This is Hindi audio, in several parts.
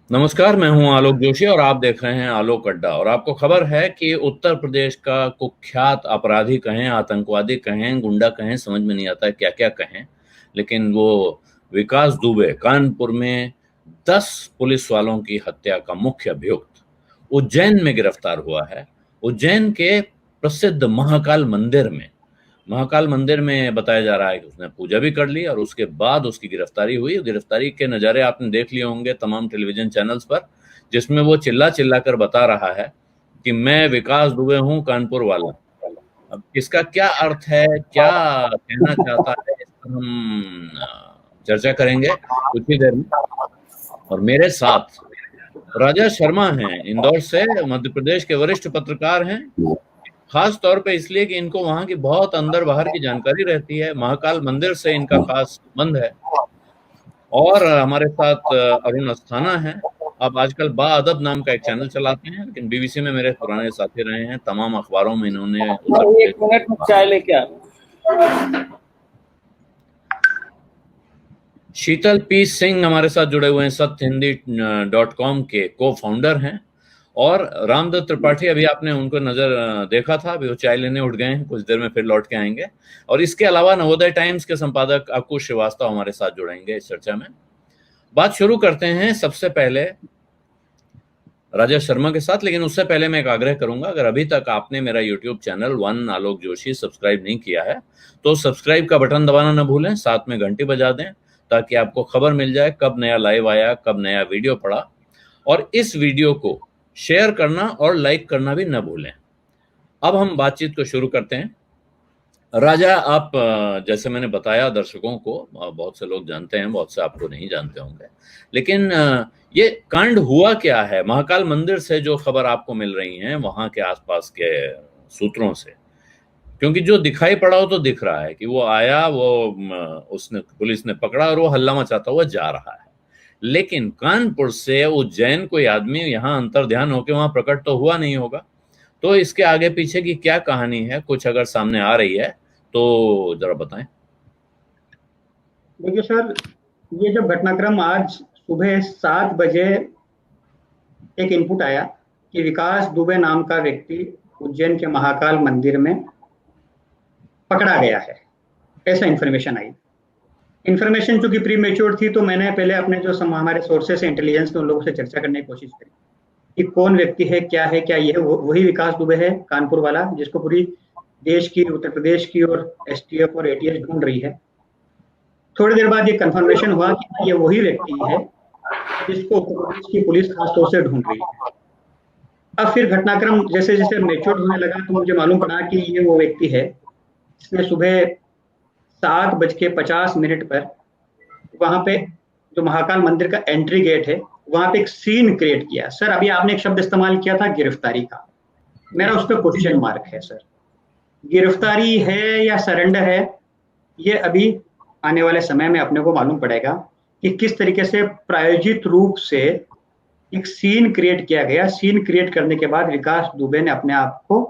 नमस्कार, मैं हूं आलोक जोशी और आप देख रहे हैं आलोक अड्डा। और आपको खबर है कि उत्तर प्रदेश का कुख्यात अपराधी कहें, आतंकवादी कहें, गुंडा कहें, समझ में नहीं आता क्या क्या कहें, लेकिन वो विकास दुबे कानपुर में 10 पुलिस वालों की हत्या का मुख्य अभियुक्त उज्जैन में गिरफ्तार हुआ है। उज्जैन के प्रसिद्ध महाकाल मंदिर में बताया जा रहा है कि उसने पूजा भी कर ली और उसके बाद उसकी गिरफ्तारी हुई। गिरफ्तारी के नज़ारे आपने देख लिए होंगे तमाम टेलीविजन चैनल्स पर, जिसमें वो चिल्ला चिल्ला कर बता रहा है कि मैं विकास दुबे हूं, कानपुर वाला। अब इसका क्या अर्थ है, क्या कहना चाहता है, इस पर हम चर्चा करेंगे कुछ ही देर में। और मेरे साथ राजा शर्मा हैं, इंदौर से, मध्य प्रदेश के वरिष्ठ पत्रकार हैं, खास तौर पे इसलिए कि इनको वहां की बहुत अंदर बाहर की जानकारी रहती है। महाकाल मंदिर से इनका खास संबंध है। और हमारे साथ अरुण अस्थाना है। आप आजकल बाअदब नाम का एक चैनल चलाते हैं, लेकिन बीबीसी में मेरे पुराने साथी रहे हैं, तमाम अखबारों में इन्होंने उत्तर प्रदेश। 1 मिनट में चाय लेके आ। शीतल पी सिंह हमारे साथ जुड़े हुए हैं, सत्यहिंदी.com के को फाउंडर हैं। और रामदत्त त्रिपाठी, अभी आपने उनको नजर देखा था, अभी वो चाय लेने उठ गए हैं, कुछ देर में फिर लौट के आएंगे। और इसके अलावा नवोदय टाइम्स के संपादक अंकुश श्रीवास्तव हमारे साथ जुड़ेंगे इस चर्चा में। बात शुरू करते हैं सबसे पहले राजा शर्मा के साथ, लेकिन उससे पहले मैं एक आग्रह करूंगा, अगर अभी तक आपने मेरा यूट्यूब चैनल वन आलोक जोशी सब्सक्राइब नहीं किया है तो सब्सक्राइब का बटन दबाना ना भूलें, साथ में घंटी बजा दें ताकि आपको खबर मिल जाए कब नया लाइव आया, कब नया वीडियो पड़ा। और इस वीडियो को शेयर करना और लाइक करना भी न भूलें। अब हम बातचीत को शुरू करते हैं। राजा, आप जैसे मैंने बताया दर्शकों को, बहुत से लोग जानते हैं, बहुत से आपको नहीं जानते होंगे, लेकिन ये कांड हुआ क्या है महाकाल मंदिर से, जो खबर आपको मिल रही है वहां के आसपास के सूत्रों से? क्योंकि जो दिखाई पड़ा हो तो दिख रहा है कि वो आया, उसने, पुलिस ने पकड़ा और वो हल्ला मचाता हुआ जा रहा है। लेकिन कानपुर से उज्जैन कोई आदमी यहाँ अंतर ध्यान होकर वहां प्रकट तो हुआ नहीं होगा। तो इसके आगे पीछे की क्या कहानी है, कुछ अगर सामने आ रही है तो जरा बताएं। देखिए सर, ये जब घटनाक्रम आज सुबह 7 बजे एक इनपुट आया कि विकास दुबे नाम का व्यक्ति उज्जैन के महाकाल मंदिर में पकड़ा गया है, ऐसा इन्फॉर्मेशन आई। इन्फॉर्मेशन चूंकि प्री मेच्योर थी, तो मैंने पहले अपने जो हमारे सोर्सेस है इंटेलिजेंस के, उन लोगों से चर्चा करने की कोशिश करी कि कौन व्यक्ति है, क्या है, क्या ये वही विकास दुबे है कानपुर वाला, जिसको पूरी देश की, उत्तर प्रदेश की और एसटीएफ और एटीएस ढूंढ रही है। थोड़ी देर बाद ये कंफर्मेशन हुआ कि ये वही व्यक्ति है जिसको उत्तर प्रदेश की पुलिस खासतौर से ढूंढ रही है। अब फिर घटनाक्रम जैसे जैसे मैच्योर होने लगा तो मुझे मालूम पड़ा कि ये वो व्यक्ति है जिसने सुबह 7:50 पर वहां पे, जो महाकाल मंदिर का एंट्री गेट है, वहां पे एक सीन क्रिएट किया। सर, अभी आपने एक शब्द इस्तेमाल किया था गिरफ्तारी का, मेरा उस पर क्वेश्चन मार्क है सर। गिरफ्तारी है या सरेंडर है, ये अभी आने वाले समय में अपने को मालूम पड़ेगा कि किस तरीके से प्रायोजित रूप से एक सीन क्रिएट किया गया। सीन क्रिएट करने के बाद विकास दुबे ने अपने आप को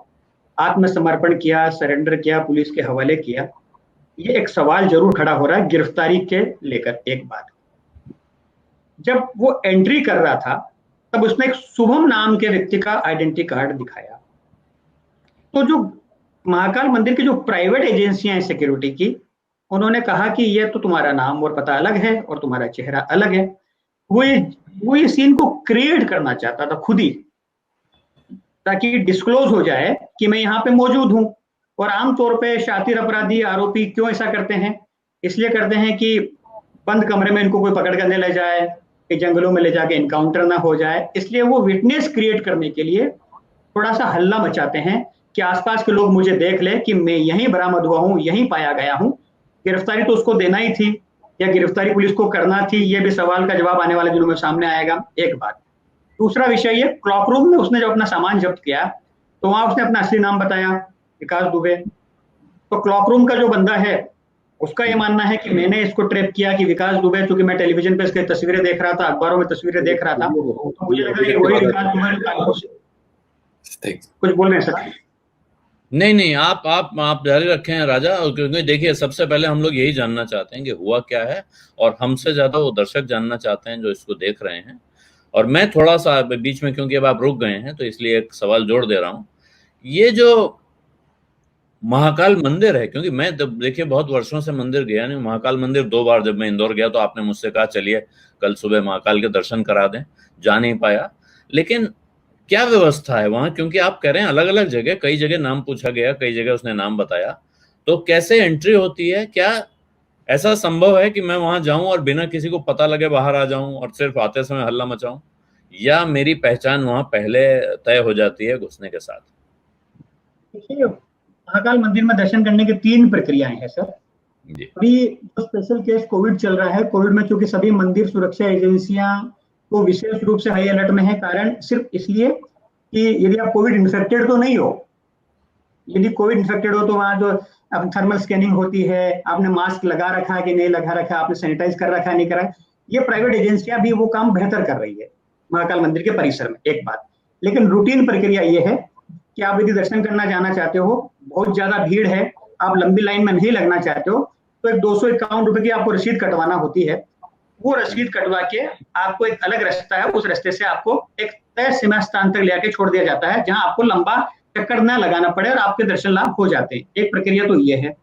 आत्मसमर्पण किया, सरेंडर किया, पुलिस के हवाले किया। ये एक सवाल जरूर खड़ा हो रहा है गिरफ्तारी के लेकर। एक बात, जब वो एंट्री कर रहा था तब उसने एक शुभम नाम के व्यक्ति का आइडेंटिटी कार्ड दिखाया। तो जो महाकाल मंदिर की जो प्राइवेट एजेंसियां हैं सिक्योरिटी की, उन्होंने कहा कि ये तो तुम्हारा नाम और पता अलग है और तुम्हारा चेहरा अलग है। वो ये सीन को क्रिएट करना चाहता था खुद ही, ताकि डिस्क्लोज हो जाए कि मैं यहाँ पे मौजूद हूँ। और आमतौर पे शातिर अपराधी, आरोपी क्यों ऐसा करते हैं? इसलिए करते हैं कि बंद कमरे में इनको कोई पकड़ कर ले जाए, कि जंगलों में ले जाके इनकाउंटर ना हो जाए। इसलिए वो विटनेस क्रिएट करने के लिए थोड़ा सा हल्ला मचाते हैं कि आसपास के लोग मुझे देख ले कि मैं यहीं बरामद हुआ हूँ, यहीं पाया गया हूँ। गिरफ्तारी तो उसको देना ही थी, या गिरफ्तारी पुलिस को करना थी, ये भी सवाल का जवाब आने वाले दिनों में सामने आएगा। एक बात। दूसरा विषय ये, क्लॉक रूम में उसने जब अपना सामान जब्त किया तो वहां उसने अपना असली नाम बताया, विकास दुबे। तो क्लॉक रूम का जो बंदा है उसका ये मानना है कि मैंने इसको ट्रैप किया कि विकास दुबे, चूंकि मैं टेलीविजन पे इसकी तस्वीरें देख रहा था, अखबारों में तस्वीरें देख रहा था, तो मुझे लगा कि वही विकास दुबे। कुछ बोल रहे हैं सर? नहीं, आप जारी रखें राजा, क्योंकि देखिए सबसे पहले हम लोग यही जानना चाहते हैं कि हुआ क्या है, और हमसे ज्यादा वो दर्शक जानना चाहते हैं जो इसको देख रहे हैं। और मैं थोड़ा सा बीच में, क्योंकि अब आप रुक गए हैं तो इसलिए एक सवाल जोड़ दे रहा हूं। ये जो महाकाल मंदिर है, क्योंकि मैं देखिए बहुत वर्षों से मंदिर गया नहीं, महाकाल मंदिर 2 बार जब मैं इंदौर गया तो आपने मुझसे कहा चलिए कल सुबह महाकाल के दर्शन करा दें, जा नहीं पाया। लेकिन क्या व्यवस्था है वहां, क्योंकि आप कह रहे हैं अलग अलग जगह, कई जगह नाम पूछा गया, कई जगह उसने नाम बताया, तो कैसे एंट्री होती है? क्या ऐसा संभव है कि मैं वहां जाऊं और बिना किसी को पता लगे बाहर आ जाऊं और सिर्फ आते समय हल्ला मचाऊं, या मेरी पहचान वहां पहले तय हो जाती है घुसने के साथ? देखिए, महाकाल मंदिर में दर्शन करने की 3 प्रक्रियाएं हैं सर। जी। अभी जो स्पेशल केस कोविड चल रहा है, कोविड में चूंकि सभी मंदिर सुरक्षा एजेंसियां को विशेष रूप से हाई अलर्ट में है, कारण सिर्फ इसलिए कि यदि आप कोविड इन्फेक्टेड तो नहीं हो, यदि कोविड इन्फेक्टेड हो तो वहां जो थर्मल स्कैनिंग होती है, आपने मास्क लगा रखा है कि नहीं लगा रखा है, आपने सैनिटाइज कर रखा है नहीं करा है, ये प्राइवेट एजेंसियां भी वो काम बेहतर कर रही है महाकाल मंदिर के परिसर में, एक बात। लेकिन रूटीन प्रक्रिया ये है कि आप यदि दर्शन करना जाना चाहते हो, बहुत ज्यादा भीड़ है, आप लंबी लाइन में नहीं लगना चाहते हो, तो एक 251 रुपए की आपको रसीद कटवाना होती है। वो रसीद कटवा के आपको एक अलग रास्ता है, उस रास्ते से आपको एक तय सीमा स्थान तक ले आके छोड़ दिया जाता है, जहां आपको लंबा चक्कर न लगाना पड़े और आपके दर्शन लाभ हो जाते हैं। एक प्रक्रिया तो ये है।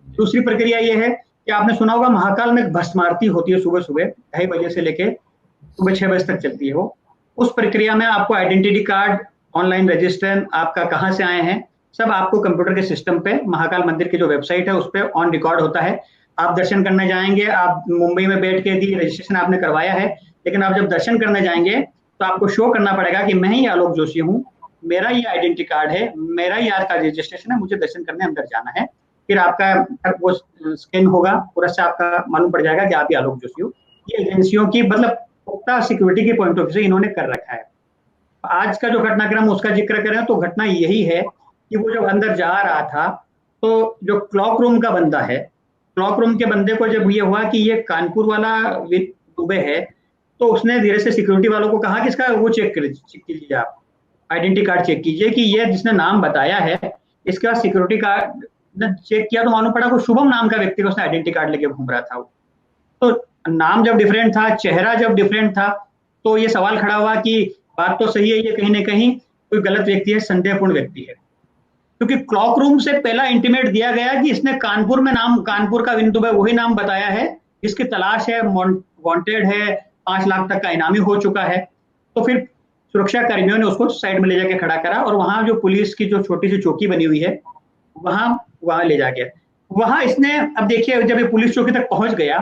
दूसरी प्रक्रिया ये है कि आपने सुना होगा महाकाल में एक भस्म आरती होती है सुबह सुबह 2:30 से लेके सुबह 6 बजे तक चलती है वो। उस प्रक्रिया में आपको आइडेंटिटी कार्ड, ऑनलाइन रजिस्ट्रेशन, आपका कहाँ से आए हैं, सब आपको कंप्यूटर के सिस्टम पे महाकाल मंदिर की जो वेबसाइट है उस पर ऑन रिकॉर्ड होता है। आप दर्शन करने जाएंगे, आप मुंबई में बैठ के यदि रजिस्ट्रेशन आपने करवाया है, लेकिन आप जब दर्शन करने जाएंगे तो आपको शो करना पड़ेगा कि मैं ही आलोक जोशी हूँ, मेरा ये आइडेंटिटी कार्ड है, मेरा ही आज का रजिस्ट्रेशन है, मुझे दर्शन करने अंदर जाना है। फिर आपका वो स्कैन होगा, पूरा से आपका मालूम पड़ जाएगा कि आप ही आलोक जोशी हो। ये एजेंसियों की मतलब पुख्ता सिक्योरिटी के पॉइंट ऑफ व्यू से इन्होंने कर रखा है। आज का जो घटनाक्रम उसका जिक्र करें तो घटना यही है कि वो जब अंदर जा रहा था तो जो क्लॉक रूम का बंदा है, क्लॉक रूम के बंदे को जब ये हुआ कि ये कानपुर वाला दुबे है, तो उसने धीरे से सिक्योरिटी वालों को कहा कि इसका वो चेक कीजिए, आप आइडेंटिटी कार्ड चेक कीजिए कि ये जिसने नाम बताया है, इसका सिक्योरिटी कार्ड चेक किया तो मालूम पड़ा को शुभम नाम का व्यक्ति का उसने आइडेंटिटी कार्ड लेके घूम रहा था। तो नाम जब डिफरेंट था, चेहरा जब डिफरेंट था, तो ये सवाल खड़ा हुआ कि बात तो सही है, ये कहीं ना कहीं कोई गलत व्यक्ति है, संदेहपूर्ण व्यक्ति है, क्योंकि क्लॉक रूम से पहला इंटीमेट दिया गया कि इसने कानपुर में नाम, कानपुर का विन दुबे वही नाम बताया है, इसकी तलाश है, वांटेड है, 5 लाख तक का इनामी हो चुका है। तो फिर सुरक्षा कर्मियों ने उसको साइड में ले जाके खड़ा करा और वहां जो पुलिस की जो छोटी सी चौकी बनी हुई है वहां ले जाके वहां इसने, अब देखिए जब ये पुलिस चौकी तक पहुंच गया,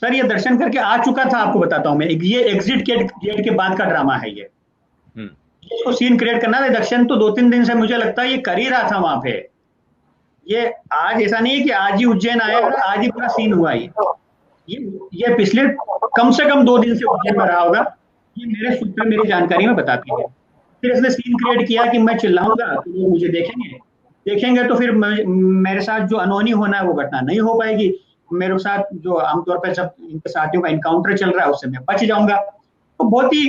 सर ये दर्शन करके आ चुका था, आपको बताता हूं मैं, ये एग्जिट गेट के बाद का ड्रामा है ये। इसको सीन क्रिएट करना था, दर्शन तो 2-3 दिन से मुझे लगता है ये कर ही रहा था वहां पे। ये आज ऐसा नहीं है कि आज ही उज्जैन आया और आज ही पूरा सीन हुआ। ये पिछले कम से कम 2 दिन से उज्जैन में रहा होगा, ये मेरे सूत्र मेरी जानकारी में बताती है। फिर इसने सीन क्रिएट किया कि मैं चिल्लाऊंगा तो वो मुझे देखेंगे तो फिर मेरे साथ जो अनहोनी होना है वो घटना नहीं हो पाएगी, मेरे साथ जो आमतौर पर जब इनके साथियों का इनकाउंटर चल रहा है उससे मैं बच जाऊंगा। तो बहुत ही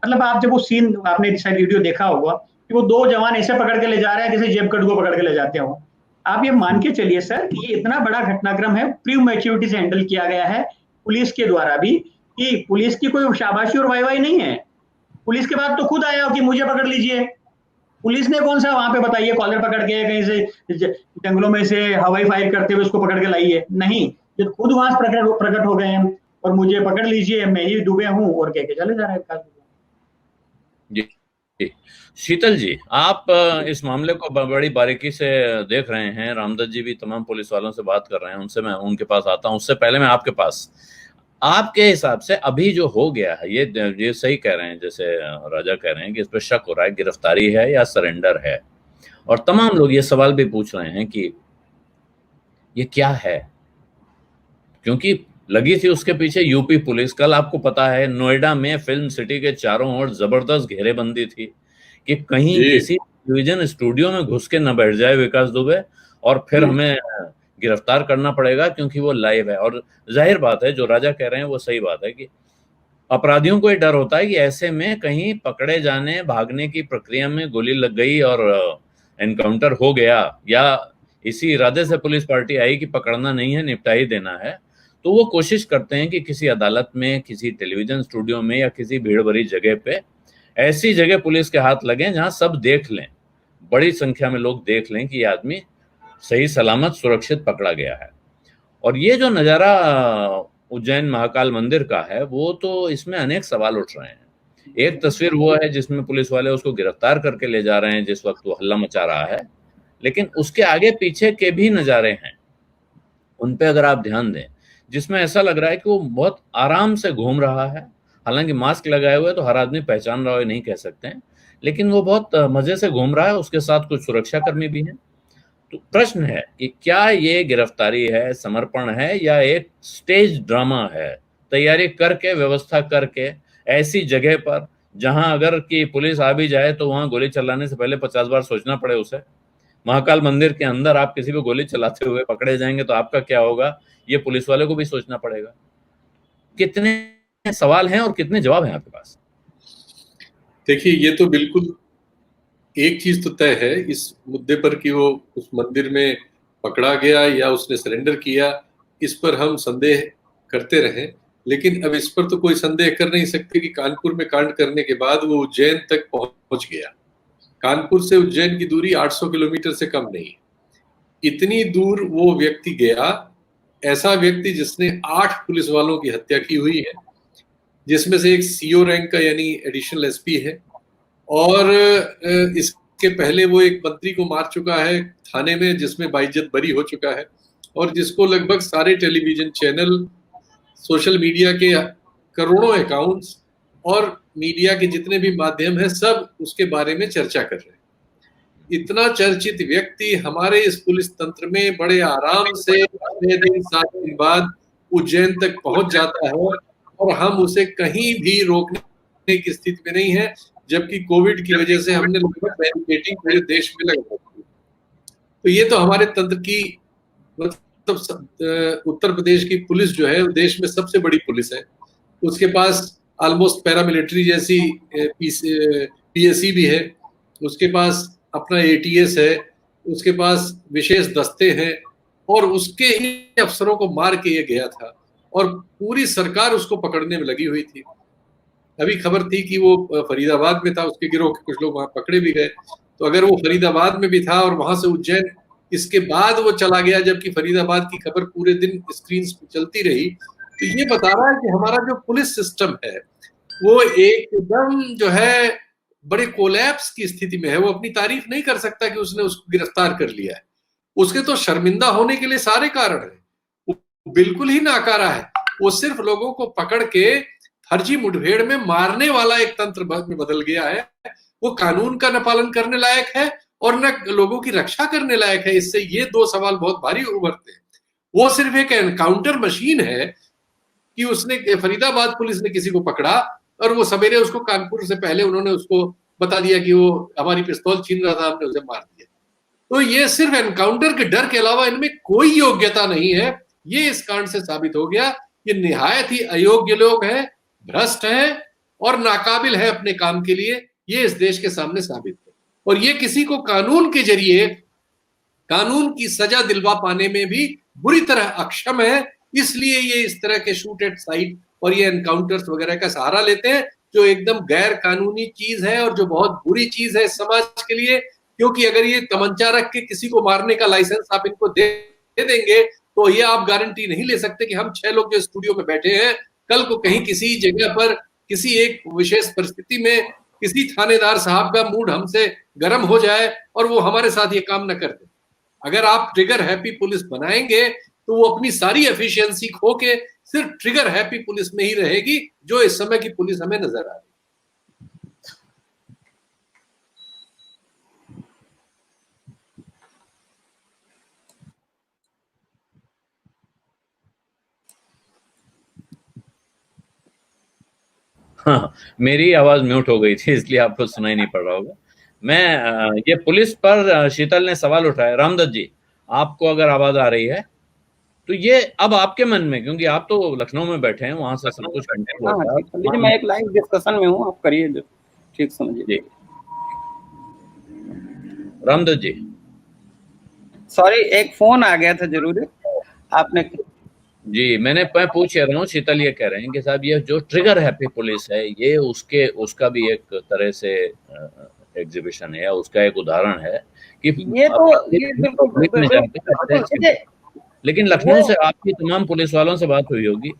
मतलब आप जब वो सीन, आपने शायद वीडियो देखा होगा कि वो 2 जवान ऐसे पकड़ के ले जा रहे हैं जैसे जेब कट को पकड़ के ले जाते हो। आप ये मान के चलिए सर कि ये इतना बड़ा घटनाक्रम है, प्री मैच्योरिटी से हैंडल किया गया है पुलिस के द्वारा भी, कि पुलिस की कोई शाबाशी और वाई नहीं है। पुलिस के बाद तो खुद आया कि मुझे पकड़ लीजिए। पुलिस ने कौन सा वहां पे बताइए कॉलर पकड़ के कहीं से जंगलों में से हवाई फायर करते हुए उसको पकड़ के लाइए, नहीं, जो खुद वहां प्रकट हो गए हैं और मुझे पकड़ लीजिए, मैं ही डूबे हूं और कह के चले जा रहे हैं। जी शीतल जी, आप इस मामले को बड़ी बारीकी से देख रहे हैं, रामदत्त जी भी तमाम पुलिस वालों से बात कर रहे हैं, उनसे मैं उनके पास आता हूं। उससे पहले मैं आपके पास, आपके हिसाब से अभी जो हो गया है, ये सही कह रहे हैं जैसे राजा कह रहे हैं कि इस पर शक हो रहा है, गिरफ्तारी है या सरेंडर है, और तमाम लोग ये सवाल भी पूछ रहे हैं कि ये क्या है, क्योंकि लगी थी उसके पीछे यूपी पुलिस। कल आपको पता है नोएडा में फिल्म सिटी के चारों ओर जबरदस्त घेरेबंदी थी कि कहीं किसी टेलीविजन स्टूडियो में घुस के न बैठ जाए विकास दुबे और फिर हमें गिरफ्तार करना पड़ेगा क्योंकि वो लाइव है। और जाहिर बात है जो राजा कह रहे हैं वो सही बात है कि अपराधियों को ये डर होता है कि ऐसे में कहीं पकड़े जाने, भागने की प्रक्रिया में गोली लग गई और एनकाउंटर हो गया, या इसी इरादे से पुलिस पार्टी आई कि पकड़ना नहीं है, निपटा ही देना है, तो वो कोशिश करते हैं कि किसी अदालत में, किसी टेलीविजन स्टूडियो में या किसी भीड़ भरी जगह पे ऐसी जगह पुलिस के हाथ लगें जहां सब देख लें, बड़ी संख्या में लोग देख लें कि ये आदमी सही सलामत सुरक्षित पकड़ा गया है। और ये जो नज़ारा उज्जैन महाकाल मंदिर का है, वो तो इसमें अनेक सवाल उठ रहे हैं। एक तस्वीर वो है जिसमें पुलिस वाले उसको गिरफ्तार करके ले जा रहे हैं जिस वक्त वो हल्ला मचा रहा है, लेकिन उसके आगे पीछे के भी नज़ारे हैं, उन पे अगर आप ध्यान दें, जिसमें ऐसा लग रहा है कि वो बहुत आराम से घूम रहा है। हालांकि मास्क लगाए हुए तो हर आदमी पहचान रहा हो नहीं कह सकते हैं, लेकिन वो बहुत मजे से घूम रहा है। उसके साथ कुछ सुरक्षाकर्मी भी हैं। तो प्रश्न है कि क्या ये गिरफ्तारी है, समर्पण है, या एक स्टेज ड्रामा है, तैयारी करके, व्यवस्था करके ऐसी जगह पर जहां अगर कि पुलिस आ भी जाए तो वहां गोली चलाने से पहले 50 बार सोचना पड़े उसे। महाकाल मंदिर के अंदर आप किसी पे गोली चलाते हुए पकड़े जाएंगे तो आपका क्या होगा, ये पुलिस वाले को भी सोचना पड़ेगा। कितने सवाल हैं और कितने जवाब हैं आपके पास? देखिए, ये तो बिल्कुल एक चीज तो तय है इस मुद्दे पर कि वो उस मंदिर में पकड़ा गया या उसने सरेंडर किया, इस पर हम संदेह करते रहे, लेकिन अब इस पर तो कोई संदेह कर नहीं सकते कि कानपुर में कांड करने के बाद वो उज्जैन तक पहुंच गया। कानपुर से उज्जैन की दूरी 800 किलोमीटर से कम नहीं। इतनी दूर वो व्यक्ति गया, ऐसा व्यक्ति जिसने 8 पुलिस वालों की हत्या की हुई है, जिसमें से एक सीओ रैंक का यानी एडिशनल एसपी है, और इसके पहले वो एक मंत्री को मार चुका है थाने में, जिसमें बाइज्जत बरी हो चुका है, और जिसको लगभग सारे टेलीविजन चैनल, सोशल मीडिया के करोड़ों अकाउंट्स और मीडिया के जितने भी माध्यम हैं, सब उसके बारे में चर्चा कर रहे हैं। इतना चर्चित व्यक्ति हमारे इस पुलिस तंत्र में बड़े आराम से 6 दिन 7 दिन बाद उज्जैन तक पहुंच जाता है, और हम उसे कहीं भी रोकने की स्थिति में नहीं है, जबकि कोविड की वजह से हमने लगभग बैरिकेडिंग पूरे देश में लगा दी। तो ये तो हमारे तंत्र की, मतलब उत्तर प्रदेश की पुलिस जो है देश में सबसे बड़ी पुलिस है। उसके पास ऑलमोस्ट पैरामिलिट्री जैसी पीएससी भी है, उसके पास अपना एटीएस है, उसके पास विशेष दस्ते हैं, और उसके ही अफसरों को मार के ये गया था, और पूरी सरकार उसको पकड़ने में लगी हुई थी। अभी खबर थी कि वो फरीदाबाद में था, उसके गिरोह के कुछ लोग वहां पकड़े भी गए। तो अगर वो फरीदाबाद में भी था और वहां से उज्जैन इसके बाद वो चला गया, जबकि फरीदाबाद की खबर पूरे दिन स्क्रीन पे चलती रही, तो ये बता रहा है कि हमारा जो पुलिस सिस्टम है वो एकदम जो है बड़े कोलैप्स की स्थिति में है। वो अपनी तारीफ नहीं कर सकता कि उसने उसको गिरफ्तार कर लिया है। उसके तो शर्मिंदा होने के लिए सारे कारण है। वो बिल्कुल ही नाकारा है। वो सिर्फ लोगों को पकड़ के फर्जी मुठभेड़ में मारने वाला एक तंत्र में बदल गया है। वो कानून का न पालन करने लायक है और न लोगों की रक्षा करने लायक है। इससे ये 2 सवाल बहुत भारी उभरते हैं। वो सिर्फ एक एनकाउंटर मशीन है कि उसने, फरीदाबाद पुलिस ने किसी को पकड़ा और वो सवेरे उसको, कानपुर से पहले उन्होंने उसको बता दिया कि वो हमारी पिस्तौल छीन रहा था, हमने उसे मार दिया। तो ये सिर्फ एनकाउंटर के डर के अलावा इनमें कोई योग्यता नहीं है। ये इस कांड से साबित हो गया। ये निहायत ही अयोग्य लोग हैं, भ्रष्ट हैं और नाकाबिल है अपने काम के लिए। ये इस देश के सामने साबित है, और ये किसी को कानून के जरिए कानून की सजा दिलवा पाने में भी बुरी तरह अक्षम है। इसलिए ये इस तरह के शूट एट साइट और ये एनकाउंटर्स वगैरह का सहारा लेते हैं, जो एकदम गैर कानूनी चीज है और जो बहुत बुरी चीज है समाज के लिए। क्योंकि अगर ये तमंचा रख के किसी को मारने का लाइसेंस आप इनको दे देंगे, तो ये आप गारंटी नहीं ले सकते कि हम 6 लोग जो स्टूडियो में बैठे हैं, कल को कहीं किसी जगह पर किसी एक विशेष परिस्थिति में किसी थानेदार साहब का मूड हमसे गर्म हो जाए और वो हमारे साथ ये काम न कर दे। अगर आप ट्रिगर हैप्पी पुलिस बनाएंगे तो वो अपनी सारी एफिशिएंसी खो के सिर्फ ट्रिगर हैप्पी पुलिस में ही रहेगी, जो इस समय की पुलिस हमें नजर आ रही है। हाँ, मेरी आवाज म्यूट हो गई थी इसलिए आपको सुनाई नहीं पड़ रहा होगा। मैं ये पुलिस पर शीतल ने सवाल उठाया। रामदत्त जी, आपको अगर आवाज आ रही है तो ये अब आपके मन में, क्योंकि आप तो लखनऊ में बैठे हैं, वहां से सब कुछ कंट्रोल होता है। मैं एक लाइव डिस्कशन में हूँ, आप करिए जो ठीक समझिए। रामदत्त जी, सॉरी, एक फोन आ गया था जरूरी। आपने जी, मैं पूछ रहा हूँ, शीतल ये कह रहे हैं कि साहब ये जो ट्रिगर हैप्पी पुलिस है, ये उसका भी एक तरह से एग्जीबिशन है या उसका एक उदाहरण है कि ये तो ये बिल्कुल पब्लिक में जाके करते बिल्कुल हैं। देखिए, लेकिन वो लखनऊ से आपकी तमाम पुलिस वालों से बात हुई होगी,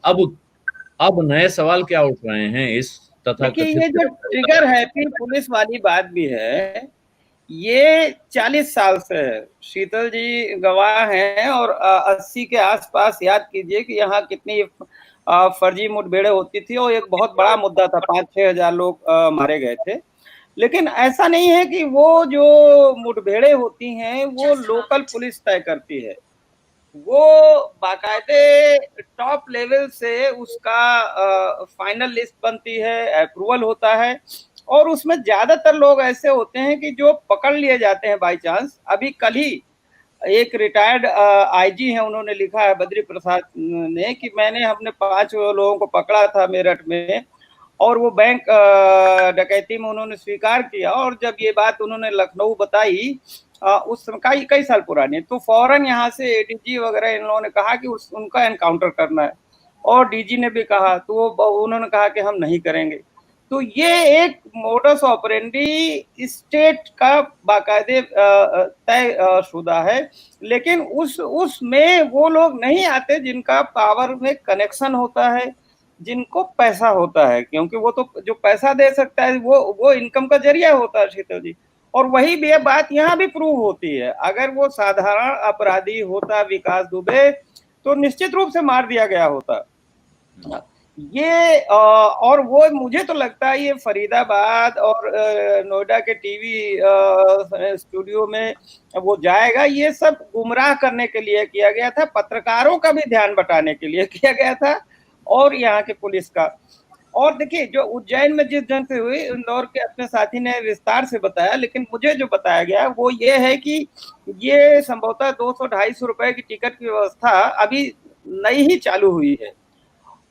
अब नए सवाल क्या उठ रहे हैं इस देखिए, तथाकथित ये जो ट्रिगर हैप्पी पुलिस वाली बात भी है, ये 40 साल से है। शीतल जी गवाह हैं, और 80 के आसपास याद कीजिए कि यहाँ कितनी फर्जी मुठभेड़ें होती थी, और एक बहुत बड़ा मुद्दा था, 5-6 हजार लोग मारे गए थे। लेकिन ऐसा नहीं है कि वो जो मुठभेड़ें होती हैं वो लोकल पुलिस तय करती है, वो बाकायदे टॉप लेवल से उसका फाइनल लिस्ट बनती है, अप्रूवल होता है, और उसमें ज्यादातर लोग ऐसे होते हैं कि जो पकड़ लिए जाते हैं बाय चांस। अभी कल ही एक रिटायर्ड आईजी है, उन्होंने लिखा है, बद्री प्रसाद ने, कि मैंने अपने 5 लोगों को पकड़ा था मेरठ में, और वो बैंक डकैती में उन्होंने स्वीकार किया, और जब ये बात उन्होंने लखनऊ बताई, उस समय कई साल पुरानी, तो फौरन यहाँ से एडीजी वगैरह इन लोगों ने कहा कि उनका एनकाउंटर करना है, और डीजी ने भी कहा, तो उन्होंने कहा कि हम नहीं करेंगे। तो ये एक मोडस ऑपरेंडी स्टेट का बाकायदे तय शुदा है, लेकिन उसमें वो लोग नहीं आते जिनका पावर में कनेक्शन होता है, जिनको पैसा होता है, क्योंकि वो तो जो पैसा दे सकता है वो इनकम का जरिया होता है, शीतल जी। और वही भी बात यहाँ भी प्रूव होती है। अगर वो साधारण अपराधी होता विकास दुबे, तो निश्चित रूप से मार दिया गया होता। ये और वो मुझे तो लगता है ये फरीदाबाद और नोएडा के टीवी स्टूडियो में वो जाएगा, ये सब गुमराह करने के लिए किया गया था, पत्रकारों का भी ध्यान बटाने के लिए किया गया था, और यहाँ के पुलिस का। और देखिए, जो उज्जैन में जिस ढंग से हुई, इंदौर के अपने साथी ने विस्तार से बताया, लेकिन मुझे जो बताया गया वो ये है कि ये संभवतः 200-250 रुपए की टिकट की व्यवस्था अभी नई ही चालू हुई है,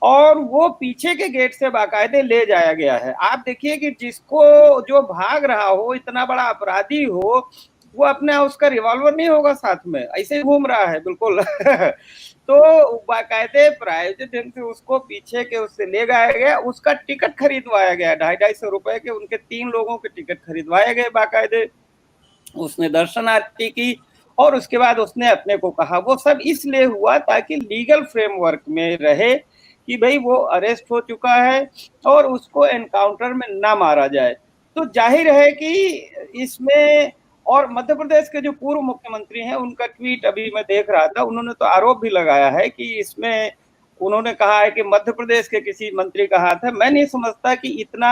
और वो पीछे के गेट से बाकायदे ले जाया गया है। आप देखिए कि जिसको जो भाग रहा हो, इतना बड़ा अपराधी हो, वो अपने उसका रिवॉल्वर नहीं होगा साथ में, ऐसे घूम रहा है बिल्कुल तो बाकायदे प्रायोजित ढंग से उसको पीछे के उससे ले जाया गया, उसका टिकट खरीदवाया गया, 250-250 रुपए के उनके 3 लोगों के टिकट खरीदवाए गए बाकायदे। उसने दर्शनार्थी की, और उसके बाद उसने अपने को कहा। वो सब इसलिए हुआ ताकि लीगल फ्रेमवर्क में रहे कि भाई वो अरेस्ट हो चुका है और उसको एनकाउंटर में ना मारा जाए। तो जाहिर है कि इसमें, और मध्य प्रदेश के जो पूर्व मुख्यमंत्री हैं, उनका ट्वीट अभी मैं देख रहा था, उन्होंने तो आरोप भी लगाया है कि इसमें उन्होंने कहा है कि मध्य प्रदेश के किसी मंत्री का हाथ है। मैं नहीं समझता कि इतना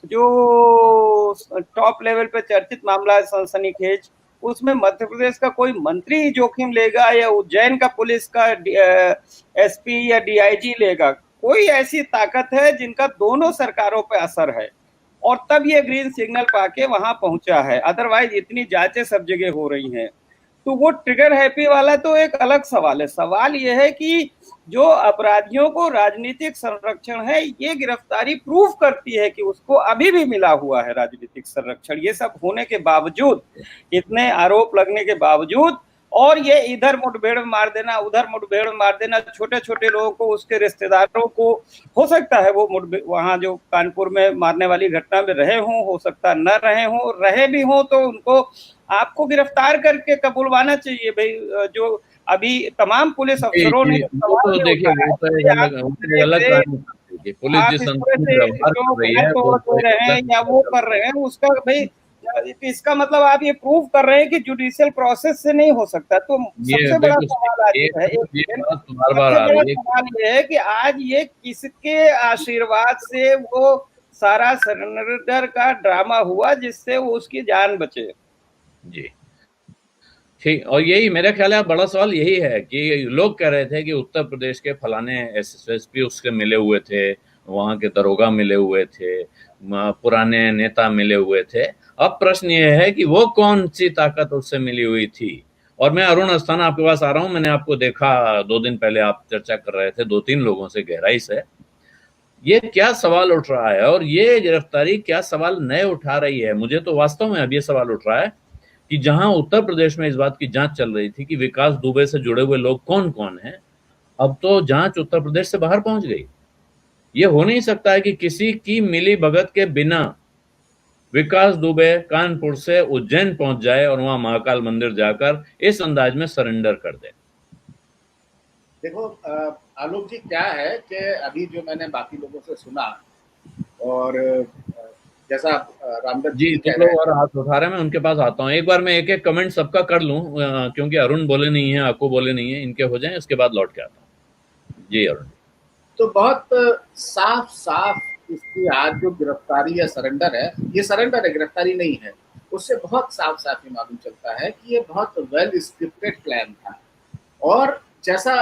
जो टॉप लेवल पे चर्चित मामला है सनसनीखेज, उसमें मध्य प्रदेश का कोई मंत्री ही जोखिम लेगा, या उज्जैन का पुलिस का एसपी या डीआईजी लेगा। कोई ऐसी ताकत है जिनका दोनों सरकारों पे असर है, और तब ये ग्रीन सिग्नल पाके वहां पहुंचा है, अदरवाइज इतनी जांचें सब जगह हो रही हैं। तो वो ट्रिगर हैप्पी वाला तो एक अलग सवाल है। सवाल ये है कि जो अपराधियों को राजनीतिक संरक्षण है, ये गिरफ्तारी प्रूव करती है कि उसको अभी भी मिला हुआ है राजनीतिक संरक्षण। ये सब होने के बावजूद, इतने आरोप लगने के बावजूद, और ये इधर मुठभेड़ मार देना, उधर मुठभेड़ मार देना, छोटे छोटे लोगों को, उसके रिश्तेदारों को, हो सकता है वो वहां जो कानपुर में मारने वाली घटना में रहे हों, हो सकता न रहे हों, रहे भी हों तो उनको आपको गिरफ्तार करके कबूलवाना चाहिए भाई। जो अभी तमाम पुलिस अफसरों ने तो देखिए, वो तो एक अलग कहानी है। पुलिस जिस अंदाज में व्यवहार कर रही है, वो तोड़ रहे हैं या वो कर रहे हैं, उसका भाई इसका मतलब आप ये प्रूव कर रहे हैं कि जुडिशियल प्रोसेस से नहीं हो सकता। तो सबसे बड़ा सवाल आज है, सबसे बड़ा सवाल ये है कि आज ये किसके आशीर्वाद से वो सारा सरेंडर का ड्रामा हुआ जिससे वो उसकी जान बचे। जी ठीक, और यही मेरा ख्याल है बड़ा सवाल यही है कि लोग कह रहे थे कि उत्तर प्रदेश के फलाने एसएसपी उसके मिले हुए थे, वहां के दरोगा मिले हुए थे, पुराने नेता मिले हुए थे। अब प्रश्न ये है कि वो कौन सी ताकत उससे मिली हुई थी। और मैं अरुण अस्थाना आपके पास आ रहा हूं। मैंने आपको देखा 2 दिन पहले, आप चर्चा कर रहे थे 2-3 लोगों से गहराई से। ये क्या सवाल उठ रहा है, और ये गिरफ्तारी क्या सवाल नए उठा रही है। मुझे तो वास्तव में अब ये सवाल उठ रहा है कि जहां उत्तर प्रदेश में इस बात की जांच चल रही थी कि विकास दुबे से जुड़े हुए लोग कौन कौन हैं, अब तो जांच उत्तर प्रदेश से बाहर पहुंच गई। ये हो नहीं सकता है कि किसी की मिली भगत के बिना विकास दुबे कानपुर से उज्जैन पहुंच जाए और वहां महाकाल मंदिर जाकर इस अंदाज में सरेंडर कर दे। देखो आलोक जी, क्या है कि अभी जो मैंने बाकी लोगों से सुना और जैसा रामदत्त जी, जी दो कह रहे लोग हैं। और हाथ उठा रहे हैं, मैं उनके पास आता हूँ। एक बार मैं एक एक कमेंट सबका कर लूं, क्योंकि अरुण बोले नहीं है, आपको बोले नहीं है, इनके हो जाएं, उसके बाद लौट के आता हूँ। जी अरुण। तो बहुत साफ साफ इसकी आज जो गिरफ्तारी या सरेंडर है, ये सरेंडर है, गिरफ्तारी नहीं है, उससे बहुत साफ साफ ये मालूम चलता है कि ये बहुत वेल स्क्रिप्टेड प्लान था। और जैसा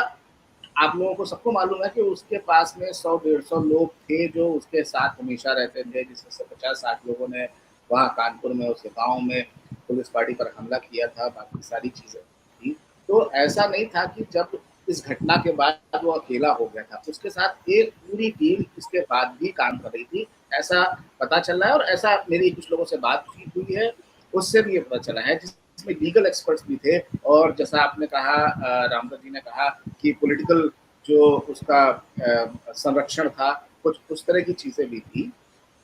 आप लोगों को सबको मालूम है कि उसके पास में 100-150 लोग थे जो उसके साथ हमेशा रहते थे, जिसमें से 50-60 लोगों ने वहाँ कानपुर में उसके गांव में पुलिस पार्टी पर हमला किया था, बाकी सारी चीजें थी। तो ऐसा नहीं था कि जब इस घटना के बाद वो अकेला हो गया था, उसके साथ एक पूरी टीम इसके बाद भी काम कर रही थी, ऐसा पता चल रहा है। और ऐसा मेरी कुछ लोगों से बात हुई है, उससे भी ये पता चला है, जिसमें लीगल एक्सपर्ट्स भी थे। और जैसा आपने कहा, रामदत्त जी ने कहा कि पॉलिटिकल जो उसका संरक्षण था, कुछ उस तरह की चीजें भी थी।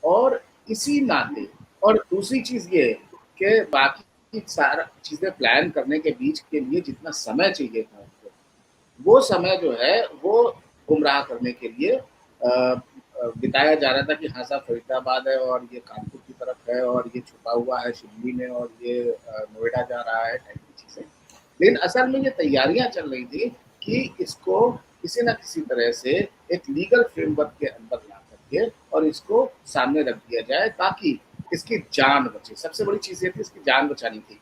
और इसी नाते, और दूसरी चीज ये कि बाकी सारा चीजें प्लान करने के बीच के लिए जितना समय चाहिए था, वो समय जो है वो गुमराह करने के लिए बिताया जा रहा था कि हाँ साहब फरीदाबाद है और ये कानपुर की तरफ है और ये छुपा हुआ है शिमली में और ये नोएडा जा रहा है, टाइप की चीजें। लेकिन असल में ये तैयारियां चल रही थी कि इसको किसी न किसी तरह से एक लीगल फ्रेमवर्क के अंदर ला करके और इसको सामने रख दिया जाए ताकि इसकी जान बचे। सबसे बड़ी चीज ये थी, इसकी जान बचानी थी।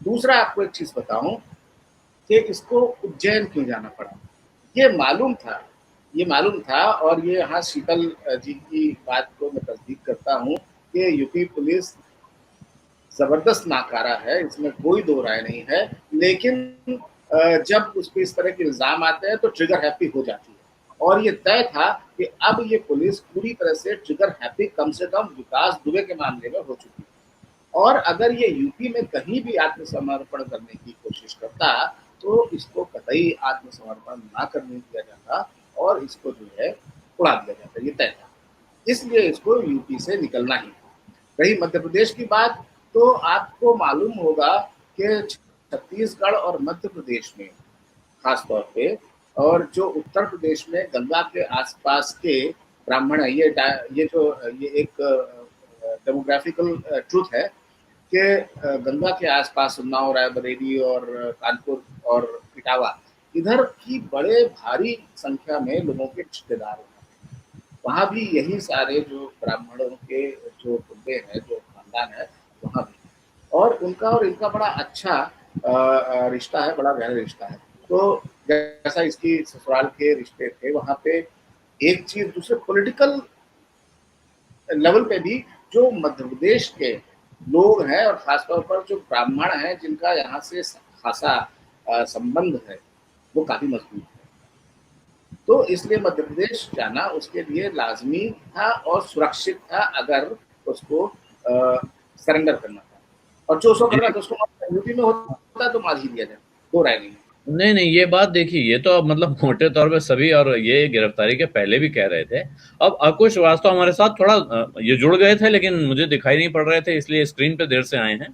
दूसरा आपको एक चीज बताऊं कि इसको उज्जैन क्यों जाना पड़ा, ये मालूम था। और ये यहाँ शीतल जी की बात को मैं तस्दीक करता हूँ कि यूपी पुलिस जबरदस्त नाकारा है, इसमें कोई दो राय नहीं है। लेकिन जब उस पर इस तरह के इल्जाम आते हैं तो ट्रिगर हैप्पी हो जाती है। और ये तय था कि अब ये पुलिस पूरी तरह से ट्रिगर हैप्पी कम से कम विकास दुबे के मामले में हो चुकी है। और अगर ये यूपी में कहीं भी आत्मसमर्पण करने की कोशिश करता तो इसको कतई आत्मसमर्पण ना करने दिया जाता और इसको जो है उड़ा दिया जाता, ये तय था। इसलिए इसको यूपी से निकलना ही था। रही मध्य प्रदेश की बात, तो आपको मालूम होगा कि छत्तीसगढ़ और मध्य प्रदेश में खास तौर पे, और जो उत्तर प्रदेश में गंगा के आसपास के ब्राह्मण है, ये एक डेमोग्राफिकल ट्रूथ है कि गंगा के आसपास उन्नाव, रायबरेली और कानपुर और इटावा, इधर की बड़े भारी संख्या में लोगों के रिश्तेदार हैं। वहाँ भी यही सारे जो ब्राह्मणों के जो कुंबे हैं, जो खानदान है, वहाँ भी, और उनका और इनका बड़ा अच्छा रिश्ता है, बड़ा गहरा रिश्ता है। तो जैसा इसकी ससुराल के रिश्ते थे, वहाँ पे एक चीज, दूसरे पॉलिटिकल लेवल पे भी जो मध्य प्रदेश के लोग हैं और खासतौर पर जो ब्राह्मण हैं जिनका यहाँ से खासा संबंध है, वो काफी मजबूत है। तो इसलिए मध्य प्रदेश जाना उसके लिए लाजमी था और सुरक्षित था अगर उसको सरेंडर करना था। और जो उसको करना था उसको यूपी में होता तो मार ही दिया जाए, दो राय नहीं। नहीं, ये बात देखिए, ये तो अब मतलब मोटे तौर पे सभी, और ये गिरफ्तारी के पहले भी कह रहे थे। अब अकुश श्रीवास्तव हमारे साथ थोड़ा ये जुड़ गए थे, लेकिन मुझे दिखाई नहीं पड़ रहे थे, इसलिए स्क्रीन पे देर से आए हैं।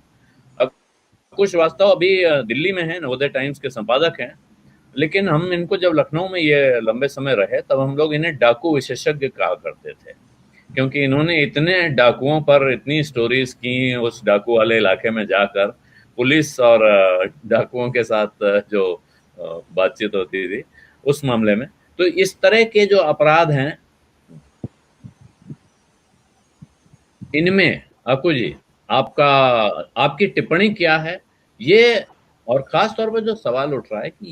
अकुश श्रीवास्तव अभी दिल्ली में है, नवोदय टाइम्स के संपादक हैं। लेकिन हम इनको जब लखनऊ में ये लंबे समय रहे, तब हम लोग इन्हें डाकू विशेषज्ञ कहा करते थे, क्योंकि इन्होंने इतने डाकुओं पर इतनी स्टोरीज की, उस डाकू वाले इलाके में जाकर पुलिस और डाकुओं के साथ जो बातचीत होती थी उस मामले में। तो इस तरह के जो अपराध हैं, इनमें अकू जी आपकी टिप्पणी क्या है? ये, और खास तौर पर जो सवाल उठ रहा है कि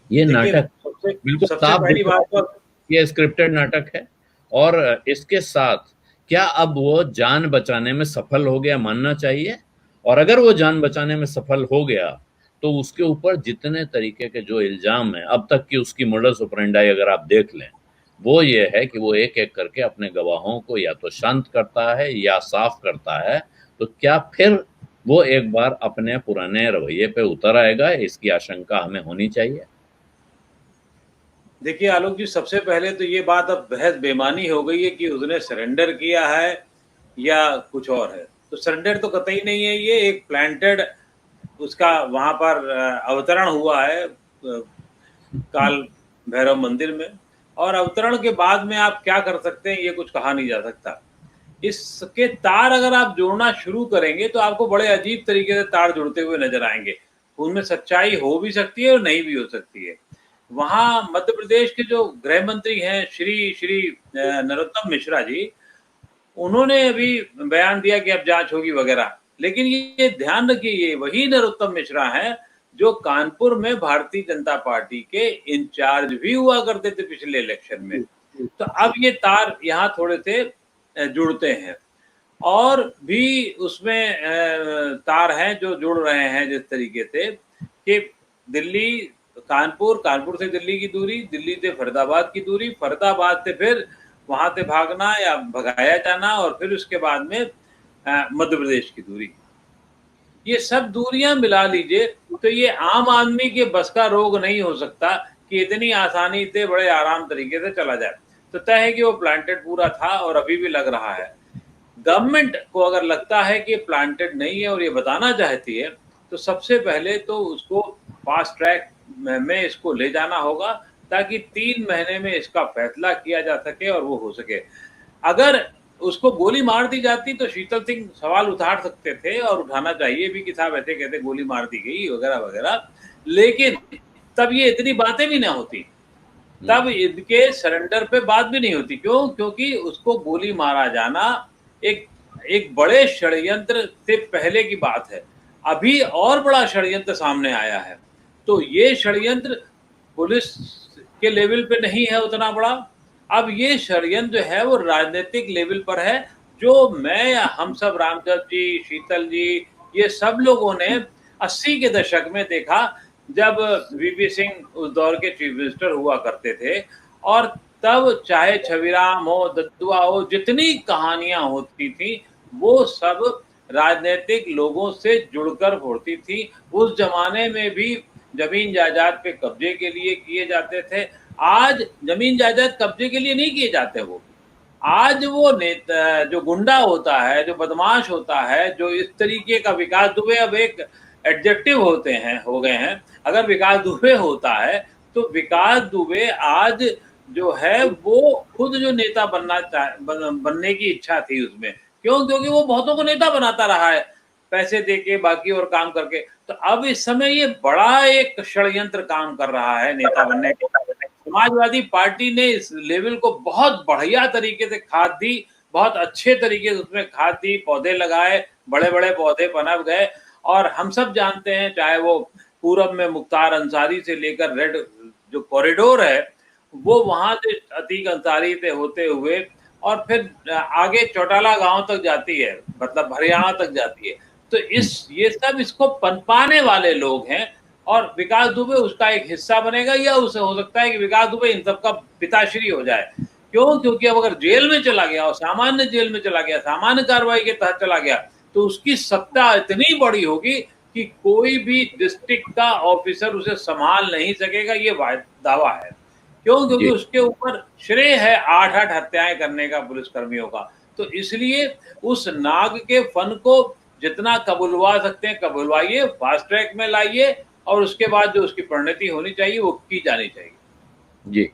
ये नाटक बिल्कुल साफ पहली बात, ये स्क्रिप्टेड नाटक है, और इसके साथ क्या अब वो जान बचाने में सफल हो गया मानना चाहिए? और अगर वो जान बचाने में सफल हो गया तो उसके ऊपर जितने तरीके के जो इल्जाम है, अब तक की उसकी मोडस ऑपरेंडाई अगर आप देख लें, वो ये है कि वो एक एक करके अपने गवाहों को या तो शांत करता है या साफ करता है। तो क्या फिर वो एक बार अपने पुराने रवैये पे उतर आएगा? इसकी आशंका हमें होनी चाहिए। देखिए आलोक जी, सबसे पहले तो ये बात अब बहस बेमानी हो गई है कि उसने सरेंडर किया है या कुछ और है। तो सरेंडर तो कतई नहीं है, ये एक प्लांटेड उसका वहां पर अवतरण हुआ है काल भैरव मंदिर में, और अवतरण के बाद में आप क्या कर सकते हैं ये कुछ कहा नहीं जा सकता। इसके तार अगर आप जोड़ना शुरू करेंगे तो आपको बड़े अजीब तरीके से तार जुड़ते हुए नजर आएंगे। उनमें सच्चाई हो भी सकती है और नहीं भी हो सकती है। वहां मध्य प्रदेश के जो गृह मंत्री हैं श्री श्री नरोत्तम मिश्रा जी, उन्होंने अभी बयान दिया कि अब जांच होगी वगैरह, लेकिन ये ध्यान रखिए ये वही नरोत्तम मिश्रा हैं जो कानपुर में भारतीय जनता पार्टी के इंचार्ज भी हुआ करते थे पिछले इलेक्शन में। तो अब ये तार यहाँ थोड़े से जुड़ते हैं, और भी उसमें तार हैं जो जुड़ रहे हैं जिस तरीके से कि दिल्ली कानपुर, कानपुर से दिल्ली की दूरी, दिल्ली से फरीदाबाद की दूरी, फरीदाबाद से फिर वहां से भागना या भगाया जाना, और फिर उसके बाद में मध्य प्रदेश की दूरी। ये सब दूरियां मिला लीजिए तो ये आम आदमी के बस का रोग नहीं हो सकता कि इतनी आसानी से बड़े आराम तरीके से चला जाए। तो तय है कि वो प्लांटेड पूरा था और अभी भी लग रहा है। गवर्नमेंट को अगर लगता है कि प्लांटेड नहीं है और ये बताना चाहती है, तो सबसे पहले तो उसको फास्ट ट्रैक में इसको ले जाना होगा ताकि 3 महीने में इसका फैसला किया जा सके और वो हो सके। अगर उसको गोली मार दी जाती तो शीतल सिंह सवाल उठा सकते थे और उठाना चाहिए भी कि साहब ऐसे कहते गोली मार दी गई वगैरह वगैरह, लेकिन तब ये इतनी बातें भी ना होती, तब इनके सरेंडर पे बात भी नहीं होती। क्यों? क्योंकि उसको गोली मारा जाना एक बड़े षड्यंत्र से पहले की बात है। अभी और बड़ा षड्यंत्र सामने आया है, तो ये षड्यंत्र पुलिस के लेवल पे नहीं है उतना बड़ा। अब ये षड्यंत्र जो है वो राजनीतिक लेवल पर है, जो मैं या हम सब, रामचंद्र जी, शीतल जी, ये सब लोगों ने 80 के दशक में देखा जब वीपी सिंह उस दौर के चीफ मिनिस्टर हुआ करते थे, और तब चाहे छविराम हो, दद्दुआ हो, जितनी कहानियां होती थी वो सब राजनीतिक लोगों से जुड़कर होती थी। उस जमाने में भी जमीन जायदाद पे कब्जे के लिए किए जाते थे। आज जमीन जायदाद कब्जे के लिए नहीं किए जाते। वो आज वो नेता जो गुंडा होता है, जो बदमाश होता है, जो इस तरीके का, विकास दुबे अब एक एडजेक्टिव हो गए हैं। अगर विकास दुबे होता है तो विकास दुबे आज जो है वो खुद जो नेता बनने की इच्छा थी उसमें। क्यों? क्योंकि वो बहुतों को नेता बनाता रहा है पैसे देके, बाकी और काम करके। तो अब इस समय ये बड़ा एक षड्यंत्र काम कर रहा है नेता बनने के। समाजवादी पार्टी ने इस लेवल को बहुत बढ़िया तरीके से खाद दी, बहुत अच्छे तरीके से उसमें खाद दी, पौधे लगाए, बड़े बड़े पौधे पनप गए। और हम सब जानते हैं, चाहे वो पूरब में मुख्तार अंसारी से लेकर रेड जो कॉरिडोर है वो वहां से अतीक अंसारी से होते हुए और फिर आगे चौटाला गांव तक जाती है, मतलब हरियाणा तक जाती है। तो ये सब इसको पनपाने वाले लोग हैं, और विकास दुबे उसका एक हिस्सा बनेगा, या उसे हो सकता है कि विकास दुबे इन सबका पिताश्री हो जाए। क्यों? क्योंकि अब अगर जेल में चला गया और सामान्य जेल में चला गया, सामान्य कार्रवाई के तहत चला गया, तो उसकी सत्ता इतनी बड़ी होगी कि कोई भी डिस्ट्रिक्ट का ऑफिसर उसे संभाल नहीं सकेगा। ये दावा है। क्यों? क्योंकि उसके ऊपर श्रेय है 8-8 हत्याएं करने का पुलिसकर्मियों का। तो इसलिए उस नाग के फन को जितना कबूलवा सकते हैं कबूलवाइए, फास्ट ट्रैक में लाइए, और उसके बाद जो उसकी परिणति होनी चाहिए वो की जानी चाहिए। जी,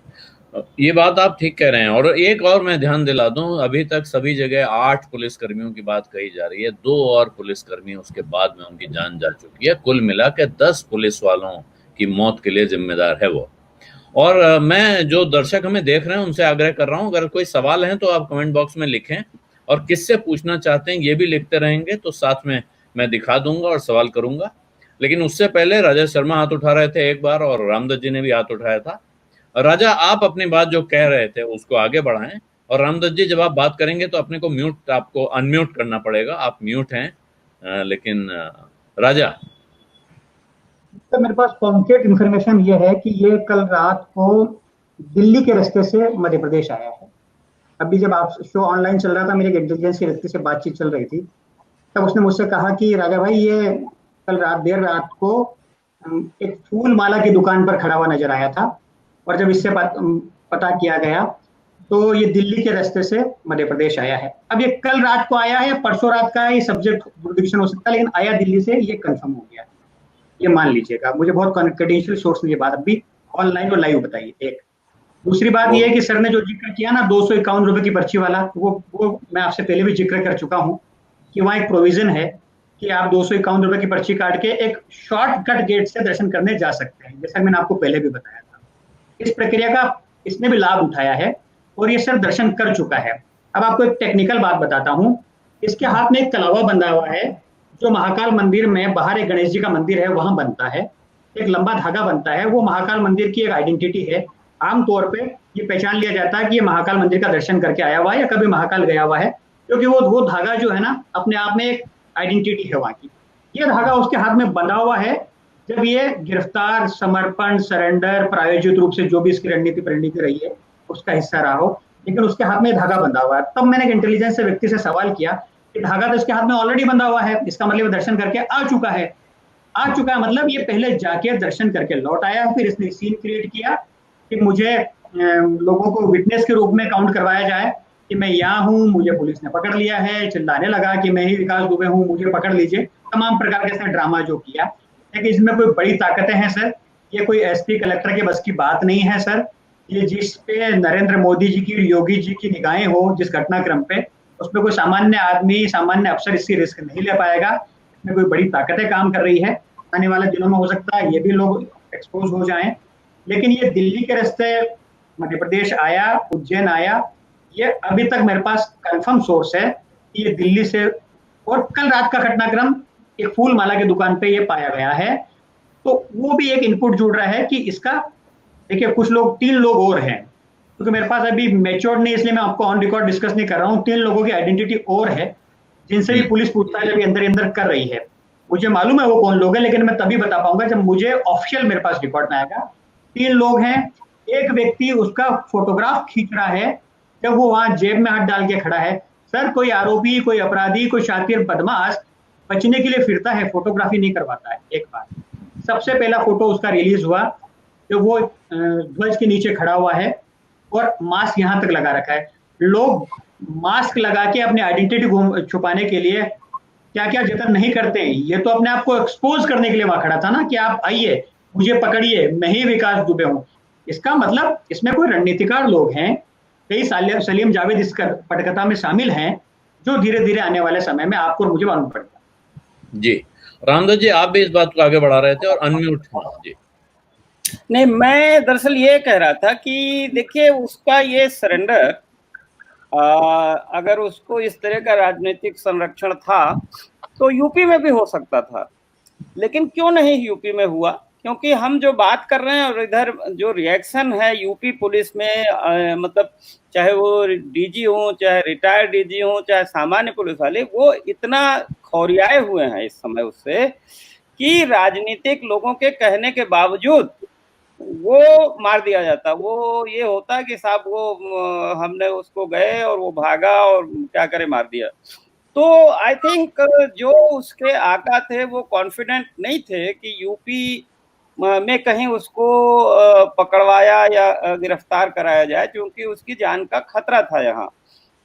ये बात आप ठीक कह रहे हैं। और एक और मैं ध्यान दिला दूं, अभी तक सभी जगह 8 पुलिसकर्मियों की बात कही जा रही है, 2 और पुलिसकर्मी उसके बाद में उनकी जान जा चुकी है। कुल मिला के 10 पुलिस वालों की मौत के लिए जिम्मेदार है वो। और मैं जो दर्शक हमें देख रहे हैं उनसे आग्रह कर रहा हूं, अगर कोई सवाल है तो आप कमेंट बॉक्स में लिखें, और किससे पूछना चाहते हैं ये भी लिखते रहेंगे तो साथ में मैं दिखा दूंगा और सवाल करूंगा। लेकिन उससे पहले राजा शर्मा हाथ उठा रहे थे एक बार, और रामदत्त जी ने भी हाथ उठाया था। राजा, आप अपनी बात जो कह रहे थे उसको आगे बढ़ाएं, और रामदत्त जी जब आप बात करेंगे तो अपने को आपको अनम्यूट करना पड़ेगा, आप म्यूट हैं। लेकिन राजा, तो मेरे पास कॉन्क्रीट इन्फॉर्मेशन ये है कि ये कल रात को दिल्ली के रास्ते से मध्य प्रदेश आया है। अभी जब आप शो ऑनलाइन चल रहा था, मेरे एक इंटेलिजेंस के व्यक्ति से बातचीत चल रही थी, तब उसने मुझसे कहा कि राजा भाई ये कल देर रात को एक फूल माला की दुकान पर खड़ा हुआ नजर आया था, और जब इससे पता किया गया तो ये दिल्ली के रास्ते से मध्य प्रदेश आया है। अब ये कल रात को आया है, परसों रात का ये सब्जेक्ट जुरिडिक्शन हो सकता है, लेकिन आया दिल्ली से, ये कंफर्म हो गया, ये मान लीजिएगा। मुझे बहुत कॉन्फिडेंशियल सोर्स ने ये बात अभी ऑनलाइन और लाइव बताई। एक दूसरी बात ये है कि सर ने जो जिक्र किया ना 251 रुपए की पर्ची वाला, वो मैं आपसे पहले भी जिक्र कर चुका हूँ कि वहाँ एक प्रोविजन है कि आप 251 रुपए की पर्ची काट के एक शॉर्टकट गेट से दर्शन करने जा सकते हैं, जैसा मैंने आपको पहले भी बताया था। इस प्रक्रिया का इसने भी लाभ उठाया है और ये सर दर्शन कर चुका है। अब आपको एक टेक्निकल बात बताता हूँ, इसके हाथ में एक कलावा बंधा हुआ है जो महाकाल मंदिर में बाहर एक गणेश जी का मंदिर है वहां बनता है, एक लंबा धागा बनता है, वो महाकाल मंदिर की एक आइडेंटिटी है। आमतौर पे ये पहचान लिया जाता है कि ये महाकाल मंदिर का दर्शन करके आया हुआ है या कभी महाकाल गया हुआ है, क्योंकि वो धागा जो है ना अपने आप में एक आइडेंटिटी है वहां की। ये धागा उसके हाथ में बंधा हुआ है जब ये गिरफ्तार, समर्पण, सरेंडर, प्रायोजित रूप से जो भी इसकी रणनीति परिणीति रही है उसका हिस्सा रहा हो, लेकिन उसके हाथ में धागा बंधा हुआ है। तब मैंने इंटेलिजेंस से व्यक्ति से सवाल किया कि धागा तो इसके हाथ में ऑलरेडी बंधा हुआ है, इसका मतलब दर्शन करके आ चुका है। मतलब ये पहले जाके दर्शन करके लौट आया, फिर इसने सीन क्रिएट किया कि मुझे लोगों को विटनेस के रूप में काउंट करवाया जाए कि मैं यहाँ हूँ, मुझे पुलिस ने पकड़ लिया है, चिल्लाने लगा कि मैं ही विकास दुबे हूँ, मुझे पकड़ लीजिए। तमाम प्रकार के ड्रामा जो किया, लेकिन इसमें कोई बड़ी ताकतें हैं सर, ये कोई एसपी कलेक्टर के बस की बात नहीं है सर। ये जिस पे नरेंद्र मोदी जी की, योगी जी की निगाहें हो जिस घटनाक्रम पे, उसमें कोई सामान्य आदमी, सामान्य अफसर इसकी रिस्क नहीं ले पाएगा। इसमें कोई बड़ी ताकतें काम कर रही है। आने वाले दिनों में हो सकता है ये भी लोग एक्सपोज हो जाएं, लेकिन ये दिल्ली के रास्ते मध्य प्रदेश आया, उज्जैन आया, ये अभी तक मेरे पास कंफर्म सोर्स है कि ये दिल्ली से, और कल रात का घटनाक्रम एक फूल माला की दुकान पे ये पाया गया है। तो वो भी एक इनपुट जुड़ रहा है कि इसका, देखिए कुछ लोग, 3 लोग और हैं, क्योंकि मेरे पास अभी मैच्योर्ड नहीं, इसलिए मैं आपको ऑन रिकॉर्ड डिस्कस नहीं कर रहा हूँ। 3 लोगों की आइडेंटिटी और है जिनसे भी पुलिस पूछताछ अभी अंदर अंदर कर रही है। मुझे मालूम है वो कौन लोग हैं, लेकिन मैं तभी बता पाऊंगा जब मुझे ऑफिशियल मेरे पास रिकॉर्ड में आएगा। 3 लोग हैं। एक व्यक्ति उसका फोटोग्राफ खींच रहा है जब वो वहां जेब में हाथ डाल के खड़ा है। सर कोई आरोपी, कोई अपराधी, कोई शातिर बदमाश बचने के लिए फिरता है, फोटोग्राफी नहीं करवाता है। एक बात, सबसे पहला फोटो उसका रिलीज हुआ जो वो ध्वज के नीचे खड़ा हुआ है और मास्क यहां तक लगा रखा है। लोग मास्क लगा के अपनी आइडेंटिटी छुपाने के लिए क्या क्या जतन नहीं करते हैं। ये तो अपने आप को एक्सपोज करने के लिए वहां खड़ा था ना कि आप आइए, मुझे पकड़िए, मैं ही विकास दुबे हूं। इसका मतलब इसमें कोई रणनीतिकार लोग हैं, कई सलीम जावेद इस पटकथा में शामिल हैं, जो धीरे धीरे आने वाले समय में आपको और मुझे मालूम पड़ेगा। जी रामदास जी, आप भी इस बात को आगे बढ़ा रहे थे और अनम्यूट हाँ जी। नहीं, मैं दरअसल ये कह रहा था कि देखिए उसका ये सरेंडर, अगर उसको इस तरह का राजनीतिक संरक्षण था तो यूपी में भी हो सकता था, लेकिन क्यों नहीं यूपी में हुआ? क्योंकि हम जो बात कर रहे हैं और इधर जो रिएक्शन है यूपी पुलिस में, मतलब चाहे वो डीजी हो, चाहे रिटायर्ड डीजी हो, चाहे सामान्य पुलिस वाले, वो इतना खौरियाए हुए हैं इस समय उससे कि राजनीतिक लोगों के कहने के बावजूद वो मार दिया जाता। वो ये होता कि साहब वो हमने उसको गए और वो भागा और क्या करे, मार दिया। तो आई थिंक जो उसके आका थे वो कॉन्फिडेंट नहीं थे कि यूपी में कहीं उसको पकड़वाया या गिरफ्तार कराया जाए, क्योंकि उसकी जान का खतरा था यहाँ।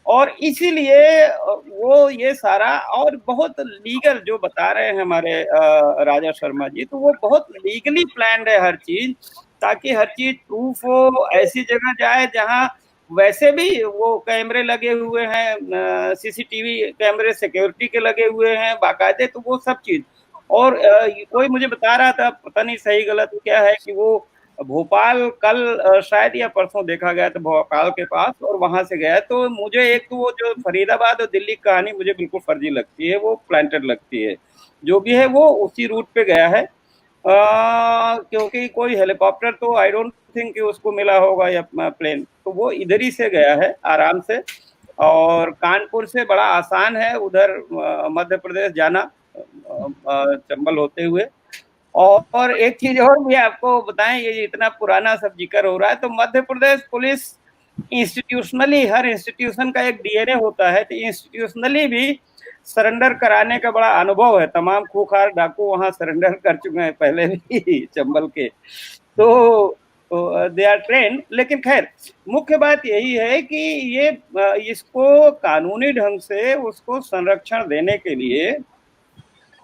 और इसीलिए वो ये सारा, और बहुत लीगल जो बता रहे हैं हमारे राजा शर्मा जी, तो वो बहुत लीगली प्लान्ड है हर चीज, ताकि हर चीज प्रूफ हो, ऐसी जगह जाए जहां वैसे भी वो कैमरे लगे हुए हैं, सीसीटीवी कैमरे सिक्योरिटी के लगे हुए हैं बाकायदे, तो वो सब चीज। और कोई मुझे बता रहा था, पता नहीं सही गलत क्या है, कि वो भोपाल कल शायद या परसों देखा गया था भोपाल के पास, और वहां से गया। तो मुझे एक तो वो जो फरीदाबाद और दिल्ली की कहानी मुझे बिल्कुल फर्जी लगती है, वो प्लांटेड लगती है। जो भी है वो उसी रूट पे गया है, क्योंकि कोई हेलीकॉप्टर तो आई डोंट थिंक कि उसको मिला होगा या प्लेन, तो वो इधर ही से गया है आराम से। और कानपुर से बड़ा आसान है उधर मध्य प्रदेश जाना, चंबल होते हुए। और एक चीज और भी आपको बताएं, ये इतना पुराना सब जिक्र हो रहा है, तो मध्य प्रदेश पुलिस इंस्टीट्यूशनली, हर इंस्टीट्यूशन का एक डीएनए होता है, तो इंस्टीट्यूशनली भी सरेंडर कराने का बड़ा अनुभव है। तमाम खूंखार डाकू वहां सरेंडर कर चुके हैं पहले भी चंबल के। तो दे आर ट्रेंड। लेकिन खैर मुख्य बात यही है कि ये इसको कानूनी ढंग से उसको संरक्षण देने के लिए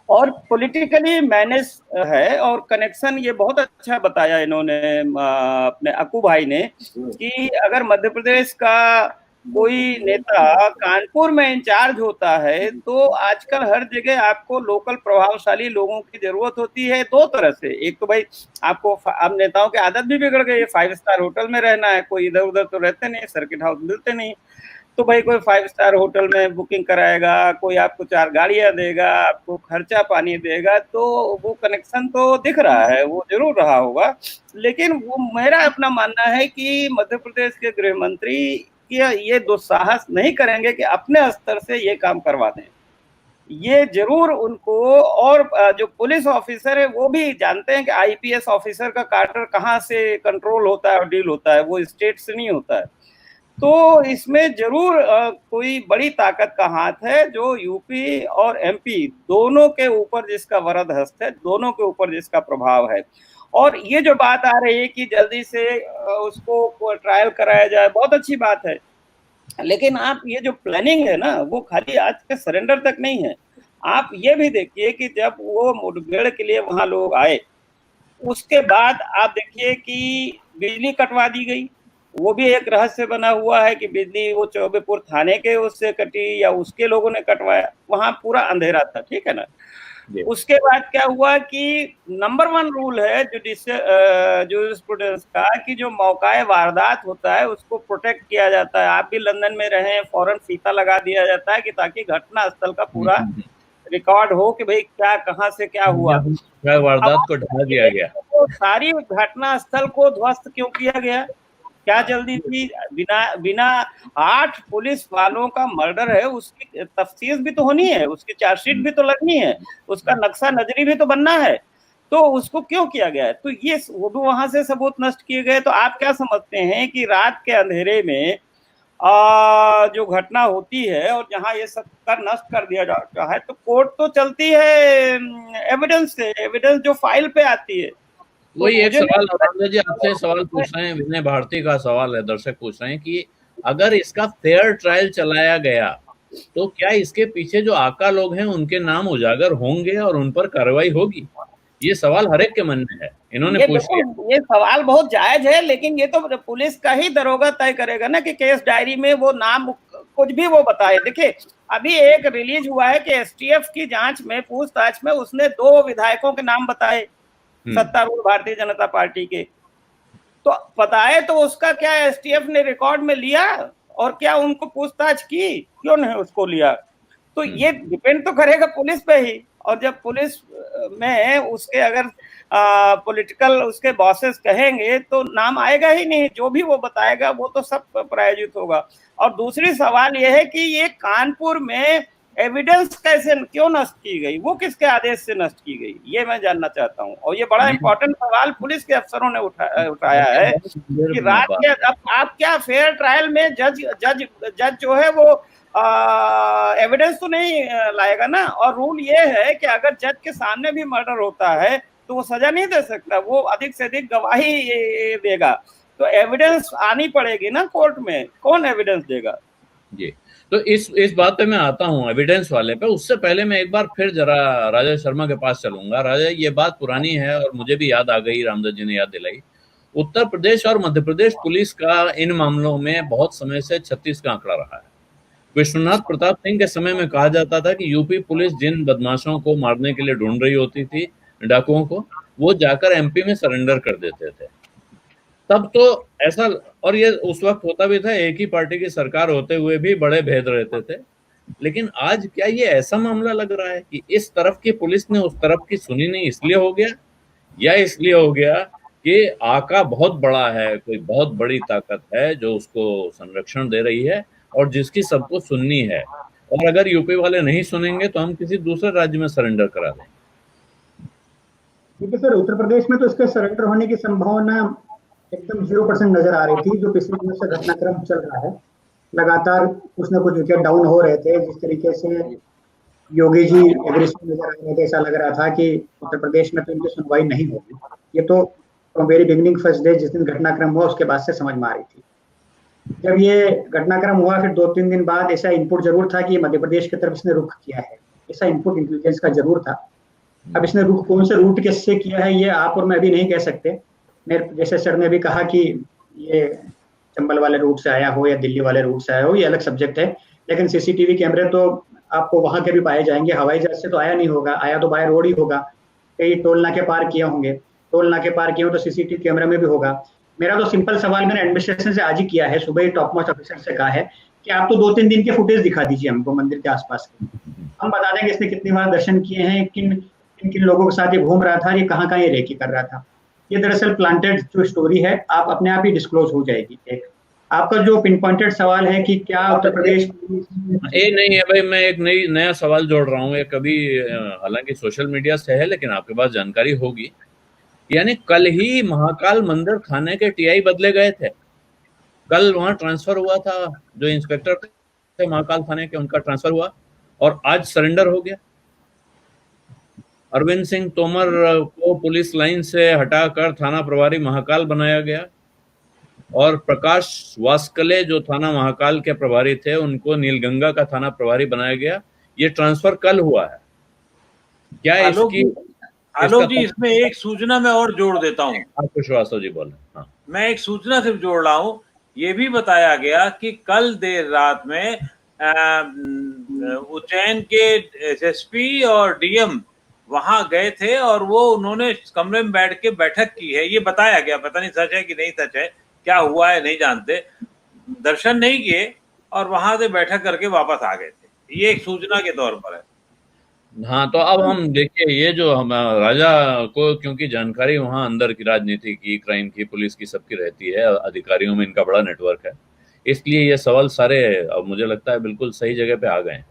और पॉलिटिकली मैनेज है, और कनेक्शन ये बहुत अच्छा बताया इन्होंने अपने अक्कू भाई ने कि अगर मध्य प्रदेश का कोई नेता कानपुर में इंचार्ज होता है तो आजकल हर जगह आपको लोकल प्रभावशाली लोगों की जरूरत होती है दो तरह से। एक तो भाई आपको, अब नेताओं की आदत भी बिगड़ गई है, 5 स्टार होटल में रहना है, कोई इधर उधर तो रहते नहीं, सर्किट हाउस मिलते नहीं, तो भाई कोई 5 स्टार होटल में बुकिंग कराएगा, कोई आपको 4 गाड़ियां देगा, आपको खर्चा पानी देगा, तो वो कनेक्शन तो दिख रहा है, वो जरूर रहा होगा। लेकिन वो मेरा अपना मानना है कि मध्य प्रदेश के गृह मंत्री ये दुस्साहस नहीं करेंगे कि अपने स्तर से ये काम करवा दें। ये जरूर उनको, और जो पुलिस ऑफिसर है वो भी जानते हैं कि आईपीएस ऑफिसर का कार्टर कहाँ से कंट्रोल होता है और डील होता है, वो स्टेट से नहीं होता है। तो इसमें जरूर कोई बड़ी ताकत का हाथ है जो यूपी और एमपी दोनों के ऊपर जिसका वरद हस्त है, दोनों के ऊपर जिसका प्रभाव है। और ये जो बात आ रही है कि जल्दी से उसको ट्रायल कराया जाए, बहुत अच्छी बात है, लेकिन आप ये जो प्लानिंग है ना वो खाली आज के सरेंडर तक नहीं है। आप ये भी देखिए कि जब वो मुठभेड़ के लिए वहां लोग आए, उसके बाद आप देखिए कि बिजली कटवा दी गई, वो भी एक रहस्य बना हुआ है कि बिजली वो चौबेपुर थाने के उससे कटी या उसके लोगों ने कटवाया, वहां पूरा अंधेरा था, ठीक है ना। उसके बाद क्या हुआ कि नंबर 1 रूल है जूरिस्प्रूडेंस का कि जो मौकाए वारदात होता है उसको प्रोटेक्ट किया जाता है। आप भी लंदन में रहे, फौरन फीता लगा दिया जाता है कि ताकि घटना स्थल का पूरा रिकॉर्ड हो कि भाई क्या कहां से क्या हुआ, वारदात को ढा दिया गया। तो सारी घटना स्थल को ध्वस्त क्यों किया गया, क्या जल्दी थी? बिना 8 पुलिस वालों का मर्डर है, उसकी तफ्तीश भी तो होनी है, उसकी चार्जशीट भी तो लगनी है, उसका नक्शा नजरी भी तो बनना है, तो उसको क्यों किया गया है? तो ये वो भी वहां से सबूत नष्ट किए गए। तो आप क्या समझते हैं कि रात के अंधेरे में जो घटना होती है और जहां ये सब कर नष्ट कर दिया जाता है, तो कोर्ट तो चलती है एविडेंस से, एविडेंस जो फाइल पे आती है। वही एक सवाल रामदेव जी आपसे सवाल पूछ रहे हैं, विनय भारती का सवाल है, दर्शक पूछ रहे हैं कि अगर इसका फेयर ट्रायल चलाया गया तो क्या इसके पीछे जो आका लोग हैं उनके नाम उजागर होंगे और उन पर कार्रवाई होगी? ये सवाल हर एक के मन में है, इन्होंने पूछ लिया। ये सवाल बहुत जायज है, लेकिन ये तो पुलिस का ही दरोगा तय करेगा ना कि केस डायरी में वो नाम कुछ भी वो बताए। देखिए अभी एक रिलीज हुआ है कि एसटीएफ की जांच में, पूछताछ में उसने 2 विधायकों के नाम बताए सत्तारूढ़ भारतीय जनता पार्टी के, तो बताए, तो उसका क्या एसटीएफ ने रिकॉर्ड में लिया और क्या उनको पूछताछ की, क्यों नहीं उसको लिया? तो ये डिपेंड तो करेगा पुलिस पे ही, और जब पुलिस में उसके अगर पॉलिटिकल उसके बॉसेस कहेंगे तो नाम आएगा ही नहीं, जो भी वो बताएगा वो तो सब प्रायोजित होगा। और दूसरी सवाल ये है कि ये कानपुर में एविडेंस कैसे क्यों नष्ट की गई, वो किसके आदेश से नष्ट की गई, ये मैं जानना चाहता हूँ। और ये बड़ा इंपॉर्टेंट सवाल पुलिस के अफसरों ने उठाया है कि रात के आप क्या फेयर ट्रायल में जज जो है वो एविडेंस तो नहीं लाएगा ना। और रूल ये है कि अगर जज के सामने भी मर्डर होता है तो वो सजा नहीं दे सकता, वो अधिक से अधिक गवाही देगा। तो एविडेंस आनी पड़ेगी ना कोर्ट में, कौन एविडेंस देगा? जी, तो इस बात पे मैं आता हूँ एविडेंस वाले पे। उससे पहले मैं एक बार फिर जरा राजा शर्मा के पास चलूंगा। राजा, ये बात पुरानी है और मुझे भी याद आ गई, रामदेव जी ने याद दिलाई। उत्तर प्रदेश और मध्य प्रदेश पुलिस का इन मामलों में बहुत समय से 36 का आंकड़ा रहा है। विश्वनाथ प्रताप सिंह के समय में कहा जाता था कि यूपी पुलिस जिन बदमाशों को मारने के लिए ढूंढ रही होती थी, डाकुओं को, वो जाकर एमपी में सरेंडर कर देते थे। तब तो ऐसा, और ये उस वक्त होता भी था, एक ही पार्टी की सरकार होते हुए भी बड़े भेद रहते थे। लेकिन आज क्या ये ऐसा मामला लग रहा है कि इस तरफ की पुलिस ने उस तरफ की सुनी नहीं, इसलिए हो गया, या इसलिए हो गया कि आका बहुत बड़ा है, कोई बहुत बड़ी ताकत है जो उसको संरक्षण दे रही है और जिसकी सबको सुननी है, और अगर यूपी वाले नहीं सुनेंगे तो हम किसी दूसरे राज्य में सरेंडर करा दें? देखिए सर, उत्तर प्रदेश में तो इसके सरेंडर होने की संभावना एकदम 0% नजर आ रही थी। जो पिछले दिनों से घटनाक्रम चल रहा है, लगातार कुछ न कुछ विकेट डाउन हो रहे थे। जिस तरीके से योगी जी एग्रेसिव नजर आ रहे थे, ऐसा लग रहा था कि उत्तर प्रदेश में तो इनकी सुनवाई नहीं होगी। ये तो from very beginning first day, जिस दिन घटनाक्रम हुआ उसके बाद से समझ में आ रही थी। जब ये घटनाक्रम हुआ फिर 2-3 दिन बाद ऐसा इनपुट जरूर था कि मध्य प्रदेश की तरफ इसने रुख किया है, ऐसा इनपुट इंटेलिजेंस का जरूर था। अब इसने रुख कौन से रूट के से किया है ये आप और मैं भी नहीं कह सकते। मेरे जैसे सर ने भी कहा कि ये चंबल वाले रूट से आया हो या दिल्ली वाले रूट से आया हो, ये अलग सब्जेक्ट है, लेकिन सीसीटीवी कैमरे तो आपको वहां के भी पाए जाएंगे। हवाई जहाज से तो आया नहीं होगा, आया तो बाय रोड ही होगा, कई टोल नाके पार किए होंगे, टोल नाके पार किए हो तो सीसीटीवी कैमरे में भी होगा। मेरा तो सिंपल सवाल मैंने एडमिनिस्ट्रेशन से आज ही किया है, सुबह ही टॉप मोस्ट ऑफिसर से कहा है कि आप तो 2-3 दिन के फुटेज दिखा दीजिए हमको मंदिर के आसपास के, हम बता देंगे इसने कितनी बार दर्शन किए हैं, किन किन लोगों के साथ ये घूम रहा था, ये कहाँ कहाँ ये रेकी कर रहा था। ये दरअसल प्लांटेड जो स्टोरी है आप अपने आप ही डिस्क्लोज हो जाएगी। एक आपका जो पिन पॉइंटेड सवाल है कि क्या उत्तर प्रदेश, ये नहीं है भाई, मैं एक नया सवाल जोड़ रहा हूँ। ये कभी हालांकि सोशल मीडिया से है लेकिन आपके पास जानकारी होगी, यानी कल ही महाकाल मंदिर थाने के टीआई बदले गए थे। कल वहां ट्रांसफर हुआ था, जो इंस्पेक्टर थे महाकाल थाने के उनका ट्रांसफर हुआ और आज सरेंडर हो गया। अरविंद सिंह तोमर को पुलिस लाइन से हटाकर थाना प्रभारी महाकाल बनाया गया और प्रकाश वास्कले जो थाना महाकाल के प्रभारी थे उनको नीलगंगा का थाना प्रभारी बनाया गया। ये ट्रांसफर कल हुआ है। क्या इसकी आलोक जी, इसमें एक सूचना मैं और जोड़ देता हूँ। आपको श्रीवास्तव जी बोले। हाँ, मैं एक सूचना सिर्फ जोड़ रहा हूँ। ये भी बताया गया कि कल देर रात में उज्जैन के एसएसपी और डीएम वहां गए थे और वो उन्होंने कमरे में बैठ के बैठक की है, ये बताया गया। पता नहीं सच है कि नहीं सच है, क्या हुआ है नहीं जानते। दर्शन नहीं किए और वहां से बैठक करके वापस आ गए थे, ये एक सूचना के तौर पर है। हाँ, तो अब हम देखिए, ये जो हम राजा को क्योंकि जानकारी वहां अंदर की राजनीति की, क्राइम की, पुलिस की, सबकी रहती है, अधिकारियों में इनका बड़ा नेटवर्क है, इसलिए ये सवाल सारे अब मुझे लगता है बिल्कुल सही जगह पे आ गए हैं।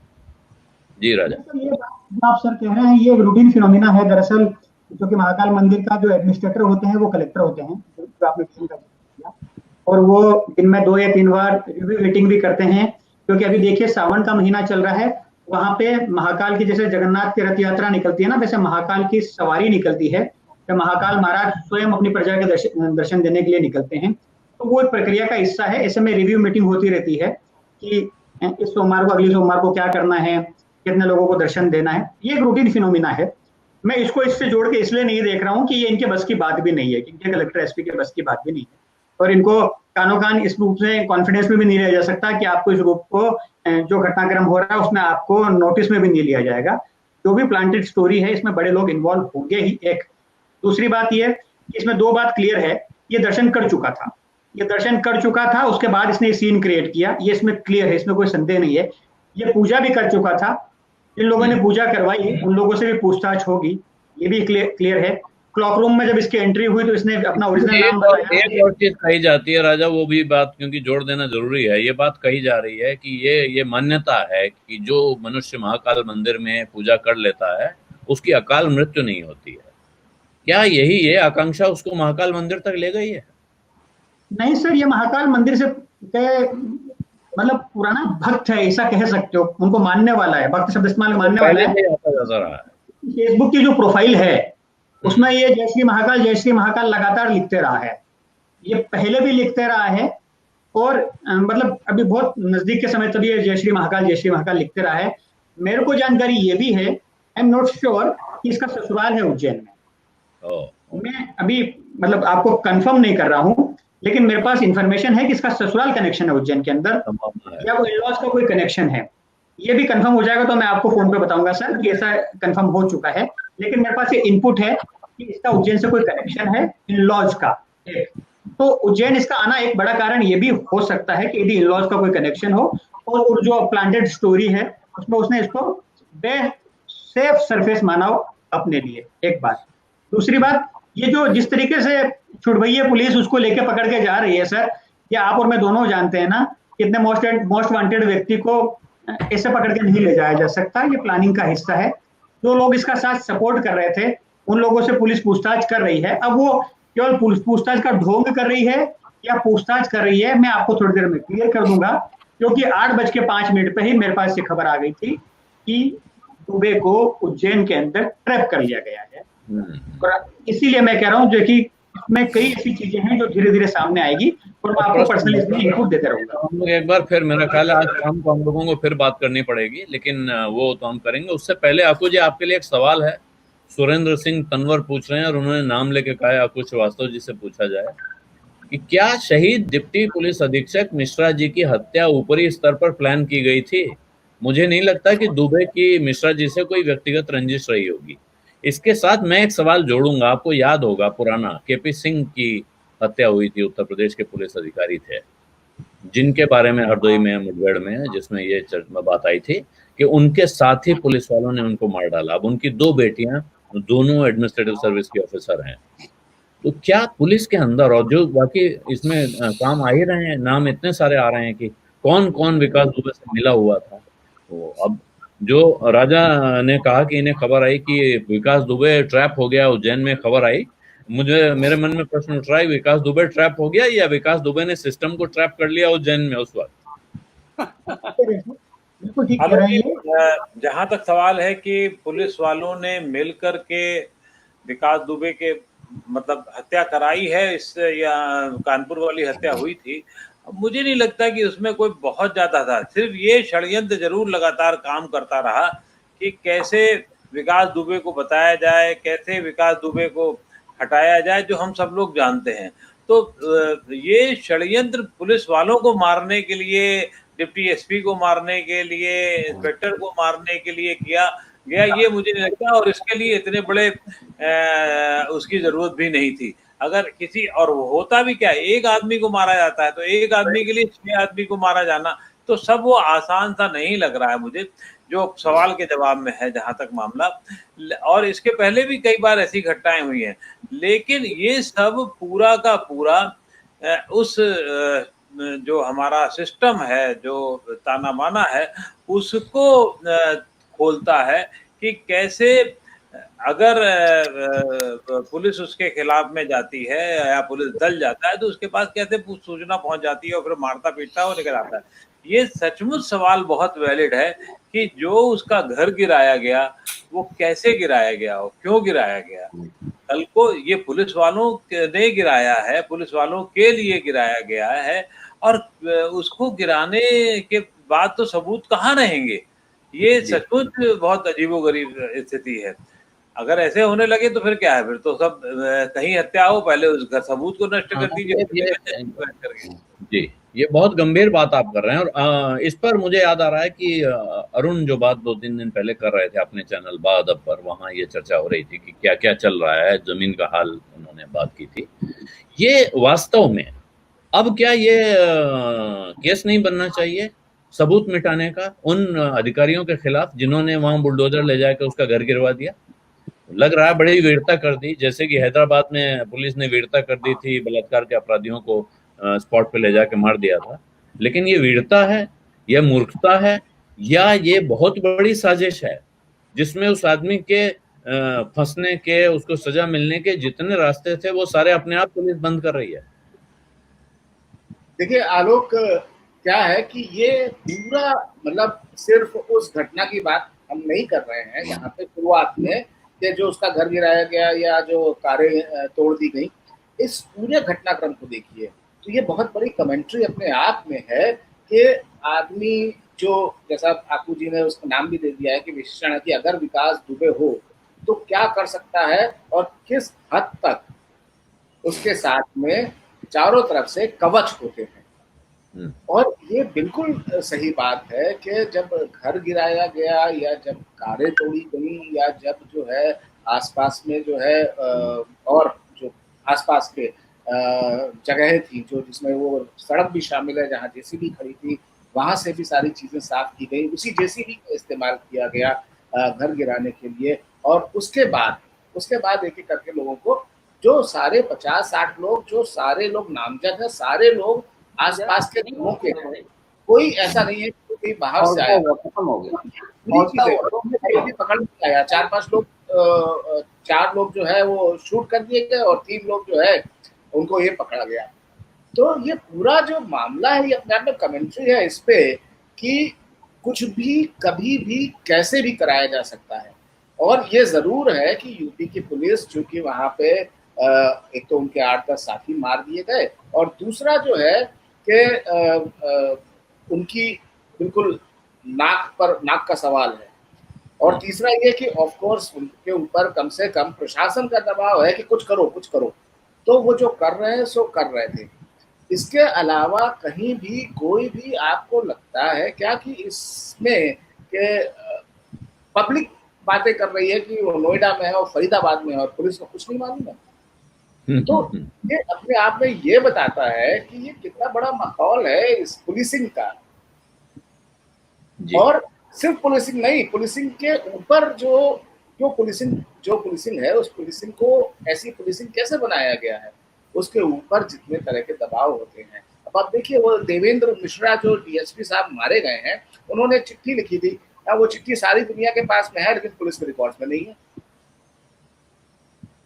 जी राजा। ये आप सर कह रहे हैं ये रूटीन फिनोमिना है दरअसल, जो कि महाकाल मंदिर का जो एडमिनिस्ट्रेटर होते हैं वो कलेक्टर होते हैं, जो आपने किया, और वो दिन में 2 या 3 बार रिव्यू मीटिंग भी करते हैं। क्योंकि अभी देखिए सावन का महीना चल रहा है, वहां पे महाकाल की जैसे जगन्नाथ की रथ यात्रा निकलती है ना, वैसे महाकाल की सवारी निकलती है, तो महाकाल महाराज स्वयं अपनी प्रजा के दर्शन देने के लिए निकलते हैं। तो वो एक प्रक्रिया का हिस्सा है। ऐसे में रिव्यू मीटिंग होती रहती है कि इस सोमवार को, अगले सोमवार को क्या करना है, कितने लोगों को दर्शन देना है। ये एक रूटीन फिनोमिना है। मैं इसको इससे जोड़ के इसलिए नहीं देख रहा हूँ कि ये इनके बस की बात भी नहीं है, इनके कलेक्टर एसपी के बस की बात भी नहीं है, और इनको कानो कान इस रूप से कॉन्फिडेंस में भी नहीं लिया जा सकता कि आपको इस रूप को जो घटनाक्रम हो रहा है उसमें आपको नोटिस में भी नहीं लिया जाएगा। जो भी प्लांटेड स्टोरी है इसमें बड़े लोग इन्वॉल्व होंगे ही। एक दूसरी बात यह कि इसमें 2 बात क्लियर है, ये दर्शन कर चुका था, ये दर्शन कर चुका था, उसके बाद इसने सीन क्रिएट किया, ये इसमें क्लियर है, इसमें कोई संदेह नहीं है। ये पूजा भी कर चुका था, जिन लोगों ने पूजा करवाई उन लोगों से भी पूछताछ होगी, ये भी क्लियर है। क्लॉक रूम में जब इसकी एंट्री हुई तो इसने अपना ओरिजिनल नाम बताया। एक और चीज कही जाती है राजा, वो भी बात क्योंकि जोड़ देना जरूरी है। ये बात कही जा रही है कि ये मान्यता है कि जो मनुष्य महाकाल मंदिर में पूजा कर लेता है उसकी अकाल मृत्यु नहीं होती है। क्या यही ये आकांक्षा उसको महाकाल मंदिर तक ले गई है? नहीं सर, ये महाकाल मंदिर से मतलब पुराना भक्त है, ऐसा कह सकते हो, उनको मानने वाला है, भक्त शब्द इस्तेमाल मानने वाला है। फेसबुक की जो प्रोफाइल है उसमें ये जय श्री महाकाल लगातार लिखते रहा है, ये पहले भी लिखते रहा है, और मतलब अभी बहुत नजदीक के समय तभी जय श्री महाकाल लिखते रहा है। मेरे को जानकारी ये भी है, आई एम नॉट श्योर कि इसका ससुराल है उज्जैन में। मैं अभी मतलब आपको कंफर्म नहीं कर रहा हूँ, लेकिन मेरे पास इंफॉर्मेशन है कि इसका ससुराल कनेक्शन है उज्जैन के अंदर, या वो इन-लॉज का कोई कनेक्शन है। ये भी कंफर्म हो जाएगा तो मैं आपको फोन पे बताऊंगा सर कि ऐसा कंफर्म हो चुका है, लेकिन मेरे पास ये इनपुट है कि इसका उज्जैन से कोई कनेक्शन है इन-लॉज का। तो उज्जैन इसका आना एक बड़ा कारण ये भी हो सकता है कि यदि इन-लॉज का कोई कनेक्शन हो, और जो प्लांटेड स्टोरी है उसमें उसने इसको सेफ सरफेस माना हो अपने लिए। एक बात। दूसरी बात, ये जो जिस तरीके से छुड़वैया पुलिस उसको लेके पकड़ के जा रही है सर, ये आप और मैं दोनों जानते हैं ना, इतने मोस्ट वांटेड व्यक्ति को ऐसे पकड़ के नहीं ले जाया जा सकता, ये प्लानिंग का हिस्सा है। जो लोग इसका साथ सपोर्ट कर रहे थे उन लोगों से पुलिस पूछताछ कर रही है। अब वो केवल पूछताछ का ढोंग कर रही है या पूछताछ कर रही है, मैं आपको थोड़ी देर में क्लियर कर दूंगा, क्योंकि 8:05 पे ही मेरे पास ये खबर आ गई थी कि दुबे को उज्जैन के अंदर ट्रैप कर लिया गया है। और इसीलिए मैं कह रहा हूँ जो कि इसमें कई ऐसी चीजें हैं जो धीरे धीरे सामने आएगी और मैं आपको पर्सनली इसमें इनपुट देते रहूंगा। हम लोग एक बार फिर, मेरा ख्याल है आज शाम को हम लोगों को फिर बात करनी पड़ेगी, लेकिन वो तो हम करेंगे। उससे पहले आकू जी, आपके लिए एक सवाल है। सुरेंद्र सिंह तनवर पूछ रहे हैं और उन्होंने नाम लेके कहा है आकू श्रीवास्तव जी से पूछा जाए कि क्या शहीद डिप्टी पुलिस अधीक्षक मिश्रा जी की हत्या ऊपरी स्तर पर प्लान की गई थी? मुझे नहीं लगता कि दुबे की मिश्रा जी से कोई व्यक्तिगत रंजिश रही होगी। इसके साथ मैं एक सवाल जोड़ूंगा। आपको याद होगा पुराना, केपी सिंह की हत्या हुई थी, उत्तर प्रदेश के पुलिस अधिकारी थे जिनके बारे में हरदोई में मुठभेड़ में जिसमें ये बात आई थी कि उनके साथी पुलिस वालों ने उनको मार डाला। अब उनकी 2 बेटियां दोनों एडमिनिस्ट्रेटिव सर्विस के ऑफिसर हैं। तो क्या पुलिस के अंदर, और जो बाकी इसमें काम आ ही रहे हैं, नाम इतने सारे आ रहे हैं कि कौन कौन विकास दुबे से मिला हुआ था। तो अब जो राजा ने कहा कि इन्हें खबर आई कि विकास दुबे ट्रैप हो गया, उज्जैन में खबर आई, मेरे मन में प्रश्न उठ रहा है, विकास दुबे ट्रैप हो गया या विकास दुबे ने सिस्टम को ट्रैप कर लिया उज्जैन में उस वक्त? बिल्कुल ठीक कह रहे हैं। जहां तक सवाल है कि पुलिस वालों ने मिलकर के विकास दुबे के मतलब हत्या कराई है, इस या कानपुर वाली हत्या हुई थी, मुझे नहीं लगता कि उसमें कोई बहुत ज्यादा था। सिर्फ ये षड्यंत्र जरूर लगातार काम करता रहा कि कैसे विकास दुबे को बताया जाए, कैसे विकास दुबे को हटाया जाए, जो हम सब लोग जानते हैं। तो ये षड्यंत्र पुलिस वालों को मारने के लिए, डिप्टी एसपी को मारने के लिए, इंस्पेक्टर को मारने के लिए किया गया, ये मुझे नहीं लगता। और इसके लिए इतने बड़े उसकी जरूरत भी नहीं थी। अगर किसी और होता भी क्या, एक आदमी को मारा जाता है तो एक आदमी के लिए 6 आदमी को मारा जाना तो सब वो आसान सा नहीं लग रहा है मुझे, जो सवाल के जवाब में है जहां तक मामला। और इसके पहले भी कई बार ऐसी घटनाएं हुई हैं, लेकिन ये सब पूरा का पूरा उस जो हमारा सिस्टम है, जो ताना माना है, उसको खोलता है कि कैसे अगर पुलिस उसके खिलाफ में जाती है या पुलिस दल जाता है तो उसके पास कैसे सूचना पहुंच जाती है और फिर मारता पीटता है और निकल आता है। ये सचमुच सवाल बहुत वैलिड है कि जो उसका घर गिराया गया वो कैसे गिराया गया हो, क्यों गिराया गया। कल को ये पुलिस वालों ने गिराया है, पुलिस वालों के लिए गिराया गया है, और उसको गिराने के बाद तो सबूत कहाँ रहेंगे। ये सचमुच बहुत अजीबोगरीब स्थिति है। अगर ऐसे होने लगे तो फिर क्या है, फिर तो सब कहीं हत्या हो, पहले उस घर सबूत को नष्ट कर दीजिए। जी, ये बहुत गंभीर बात आप कर रहे हैं। और इस पर मुझे याद आ रहा है कि अरुण जो बात 2-3 दिन पहले कर रहे थे अपने चैनल बादब पर, वहां ये चर्चा हो रही थी कि क्या क्या चल रहा है, जमीन का हाल उन्होंने बात की थी। ये वास्तव में अब क्या ये केस नहीं बनना चाहिए सबूत मिटाने का उन अधिकारियों के खिलाफ जिन्होंने वहां बुलडोजर ले जाकर उसका घर गिरवा दिया? लग रहा है बड़ी वीरता कर दी, जैसे कि हैदराबाद में पुलिस ने वीरता कर दी थी, बलात्कार के अपराधियों को स्पॉट पे ले जाके मार दिया था। लेकिन ये वीरता है, यह मूर्खता है, या ये बहुत बड़ी साजिश है जिसमें उस आदमी के फंसने के, उसको सजा मिलने के जितने रास्ते थे वो सारे अपने आप पुलिस बंद कर रही है? देखिए आलोक, क्या है कि ये पूरा मतलब सिर्फ उस घटना की बात हम नहीं कर रहे हैं यहाँ पे शुरुआत में, कि जो उसका घर गिराया गया या जो कारें तोड़ दी गई, इस पूरे घटनाक्रम को देखिए तो ये बहुत बड़ी कमेंट्री अपने आप में है कि आदमी जो, जैसा आकू जी ने उसका नाम भी दे दिया है कि विशेषण है कि अगर विकास दुबे हो तो क्या कर सकता है और किस हद तक उसके साथ में चारों तरफ से कवच होते हैं। और ये बिल्कुल सही बात है कि जब घर गिराया गया या जब कारें तोड़ी गई या जब जो है आसपास में जो है और जो आसपास के जगह थी जो जिसमें वो सड़क भी शामिल है जहाँ जेसीबी खड़ी थी, वहां से भी सारी चीजें साफ की गई, उसी जेसीबी का इस्तेमाल किया गया घर गिराने के लिए। और उसके बाद एक एक करके लोगों को, जो सारे 50-60 लोग, जो सारे लोग नामजद है, सारे लोग आसपास के लोगों के हैं, कोई ऐसा नहीं है कि कोई बाहर से आया, खत्म हो गया, पकड़ में आया। 4-5 लोग, 4 लोग जो है वो शूट कर दिए गए और 3 लोग जो है उनको ये पकड़ा गया। तो ये पूरा जो मामला है ये अपने आप में कमेंट्री है इस पे कि कुछ भी कभी भी कैसे भी कराया जा सकता है। और ये जरूर है कि यूपी की पुलिस, चूंकि वहां पे एक तो उनके 8-10 साथी मार दिए गए, और दूसरा जो है कि उनकी बिल्कुल नाक का सवाल है, और तीसरा ये कि ऑफ कोर्स उनके ऊपर कम से कम प्रशासन का दबाव है कि कुछ करो कुछ करो, तो वो जो कर रहे हैं सो कर रहे थे। इसके अलावा कहीं भी कोई भी आपको लगता है क्या कि इसमें के पब्लिक बातें कर रही है कि वो नोएडा में है और फरीदाबाद में है और पुलिस को कुछ नहीं मालूम है? तो ये अपने आप में ये बताता है कि ये कितना बड़ा माहौल है इस पुलिसिंग का। और सिर्फ पुलिसिंग नहीं, पुलिसिंग के ऊपर जो पुलिसिंग है, उस पुलिसिंग को ऐसी पुलिसिंग कैसे बनाया गया है, उसके ऊपर जितने तरह के दबाव होते हैं। अब आप देखिए, वो देवेंद्र मिश्रा जो डीएसपी साहब मारे गए हैं, उन्होंने चिट्ठी लिखी थी, वो चिट्ठी सारी दुनिया के पास में है लेकिन पुलिस के रिकॉर्ड्स में नहीं है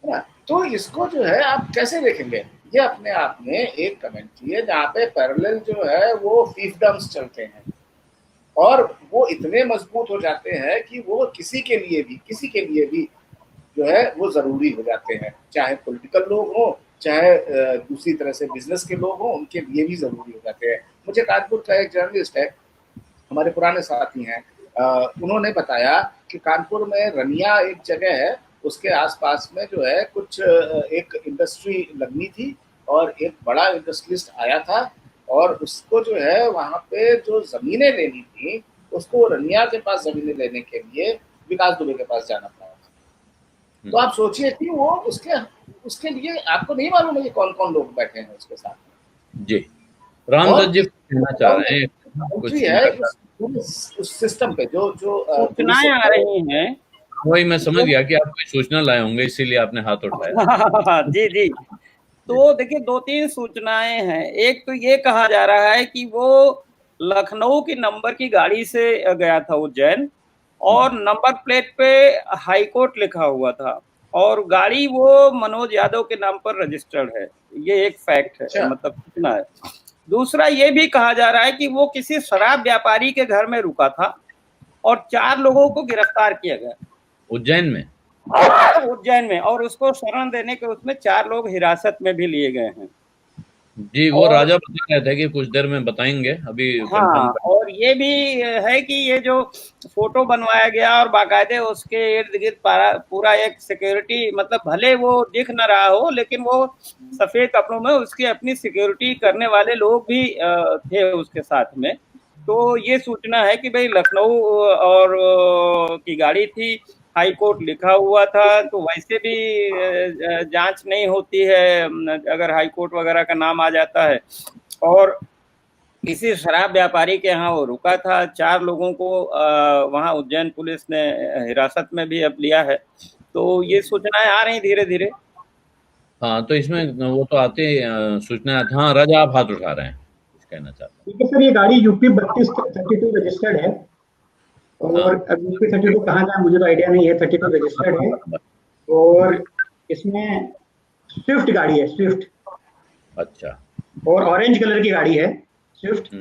ना। तो इसको जो है आप कैसे देखेंगे? ये अपने आप में एक कमेंट्री है जहाँ पे पैरेलल जो है वो फीफडम्स चलते हैं, और वो इतने मजबूत हो जाते हैं कि वो किसी के लिए भी जो है वो जरूरी हो जाते हैं, चाहे पॉलिटिकल लोग हो, चाहे दूसरी तरह से बिजनेस के लोग हो, उनके लिए भी जरूरी हो जाते हैं। मुझे कानपुर का एक जर्नलिस्ट है, हमारे पुराने साथी हैं, उन्होंने बताया कि कानपुर में रनिया एक जगह है, उसके आसपास में जो है कुछ एक इंडस्ट्री लगनी थी, और एक बड़ा इंडस्ट्रियलिस्ट आया था, और उसको जो है वहाँ पे जो जमीनें लेनी थी, उसको रनिया के पास जमीनें लेने के लिए विकास दुबे के पास जाना पड़ा। तो आप सोचिए कि वो उसके लिए आपको नहीं मालूम है कि कौन कौन लोग बैठे हैं उसके साथ। जी, रामदत्त जी कहना चाह रहे हैं कुछ है उस सिस्टम पे जो सूचनाएं आ रही हैं। वही मैं समझ गया कि आप कोई सूचना लाए होंगे, इसीलिए आपने हाथ उठाया। जी जी। तो देखिए, 2-3 सूचनाएं हैं। एक तो ये कहा जा रहा है कि वो लखनऊ की नंबर की गाड़ी से गया था उज्जैन, और नंबर प्लेट पे हाई कोर्ट लिखा हुआ था, और गाड़ी वो मनोज यादव के नाम पर रजिस्टर्ड है। ये एक फैक्ट है, मतलब सूचना है। दूसरा ये भी कहा जा रहा है कि वो किसी शराब व्यापारी के घर में रुका था, और 4 लोगों को गिरफ्तार किया गया उज्जैन में, और उसको शरण देने के उसमें 4 लोग हिरासत में भी लिए गए हैं। जी, वो राजा बता रहे थे कि कुछ देर में बताएंगे, अभी हाँ, और ये भी है कि ये जो फोटो बनवाया गया और बाकायदे उसके इर्द गिर्द पूरा एक सिक्योरिटी, मतलब भले वो दिख न रहा हो, लेकिन वो सफेद कपड़ों में उसकी अपनी सिक्योरिटी करने वाले लोग भी थे उसके साथ में। तो ये सूचना है कि भाई लखनऊ और की गाड़ी थी, हाई कोर्ट लिखा हुआ था, तो वैसे भी जांच नहीं होती है अगर हाई कोर्ट वगैरह का नाम आ जाता है। और किसी शराब व्यापारी के यहाँ वो रुका था। 4 लोगों को वहाँ उज्जैन पुलिस ने हिरासत में भी अब लिया है। तो ये सूचनाएं आ रही धीरे धीरे। हाँ, तो इसमें वो तो आते सूचना। हाँ, राजा आप हाथ उठा रहे हैं, कहना चाहते हैं। ठीक है सर, ये गाड़ी यूपी 32 रजिस्टर्ड है, और अब यूपी 32 कहाँ जाए मुझे तो आइडिया नहीं है। 32 रजिस्टर्ड है, और इसमें स्विफ्ट गाड़ी है, स्विफ्ट। अच्छा। और ऑरेंज कलर की गाड़ी है स्विफ्ट।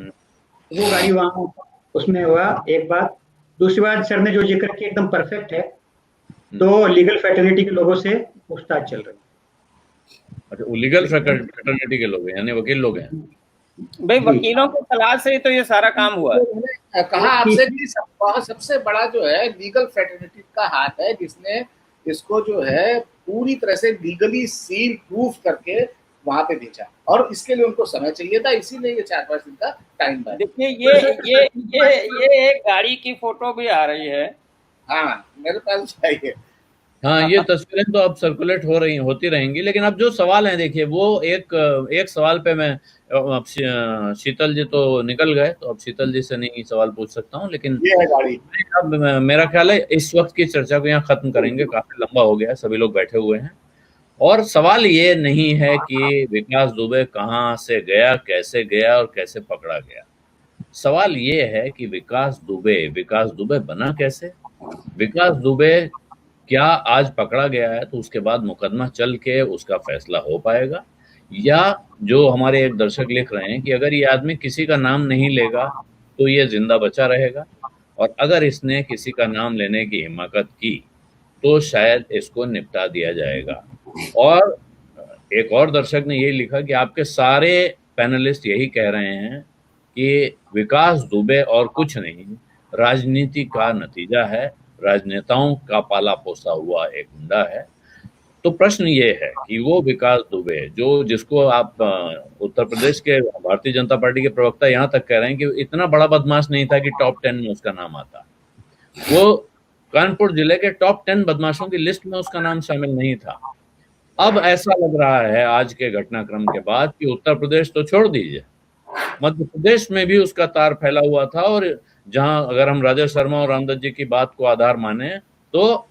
वो गाड़ी वहाँ उसमें हुआ। एक बात। दूसरी बात, सर ने जो जिक्र किया एकदम परफेक्ट है। तो लीगल फैटर्निटी के लोगों से पूछताछ चल रही है। अच्छा, वो लीगल फैटर्निटी के लोग हैं, यानी वकील लोग हैं। भाई वकीलों की सलाह से ही तो ये सारा काम हुआ है। मैंने कहा आपसे कि सबसे बड़ा जो है लीगल फैटर्निटी का हाथ है, जिसने इसको जो है पूरी तरह से लीगली सील प्रूफ करके वहां पे भेजा, और इसके लिए उनको समय चाहिए था, इसीलिए ये 4-5 दिन का टाइम था। देखिए, ये एक गाड़ी की फोटो भी आ रही है। हाँ, मेरे पास चाहिए। हाँ, ये तस्वीरें तो अब सर्कुलेट होती रहेंगी, लेकिन अब जो सवाल है, देखिए, वो एक सवाल पे मैं अब शीतल जी तो निकल गए, तो अब शीतल जी से नहीं सवाल पूछ सकता हूँ, लेकिन ये है गाड़ी। अब मेरा ख्याल है इस वक्त की चर्चा को यहाँ खत्म करेंगे। काफी लंबा हो गया है, सभी लोग बैठे हुए हैं, और सवाल ये नहीं है कि विकास दुबे कहाँ से गया, कैसे गया और कैसे पकड़ा गया। सवाल ये है कि विकास दुबे बना कैसे। विकास दुबे क्या आज पकड़ा गया है तो उसके बाद मुकदमा चल के उसका फैसला हो पाएगा, या जो हमारे एक दर्शक लिख रहे हैं कि अगर ये आदमी किसी का नाम नहीं लेगा तो ये जिंदा बचा रहेगा, और अगर इसने किसी का नाम लेने की हिम्मत की तो शायद इसको निपटा दिया जाएगा। और एक और दर्शक ने यही लिखा कि आपके सारे पैनलिस्ट यही कह रहे हैं कि विकास दुबे और कुछ नहीं, राजनीति का नतीजा है, राजनेताओं का पाला पोसा हुआ एक गुंडा है। तो प्रश्न ये है कि वो विकास दुबे जिसको आप उत्तर प्रदेश के भारतीय जनता पार्टी के प्रवक्ता यहाँ तक कह रहे हैं कि इतना बड़ा बदमाश नहीं था कि टॉप 10 में उसका नाम आता, वो कानपुर जिले के टॉप 10 बदमाशों की लिस्ट में उसका नाम शामिल नहीं था। अब ऐसा लग रहा है आज के घटनाक्रम के बाद कि उत्तर प्रदेश तो छोड़ दीजिए, मध्य प्रदेश में भी उसका तार फैला हुआ था। और जहां अगर हम राजेश शर्मा और रामदत्त जी की बात को आधार माने तो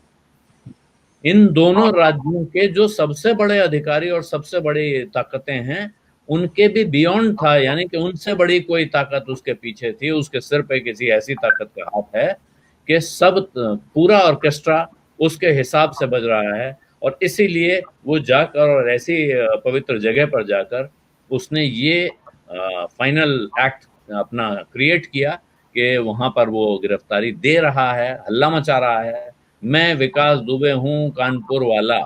इन दोनों राज्यों के जो सबसे बड़े अधिकारी और सबसे बड़ी ताकतें हैं उनके भी बियॉन्ड था, यानी कि उनसे बड़ी कोई ताकत उसके पीछे थी, उसके सिर पे किसी ऐसी ताकत का हाथ है कि सब पूरा ऑर्केस्ट्रा उसके हिसाब से बज रहा है। और इसीलिए वो जाकर और ऐसी पवित्र जगह पर जाकर उसने ये फाइनल एक्ट अपना क्रिएट किया कि वहां पर वो गिरफ्तारी दे रहा है, हल्ला मचा रहा है, मैं विकास दुबे हूं कानपुर वाला,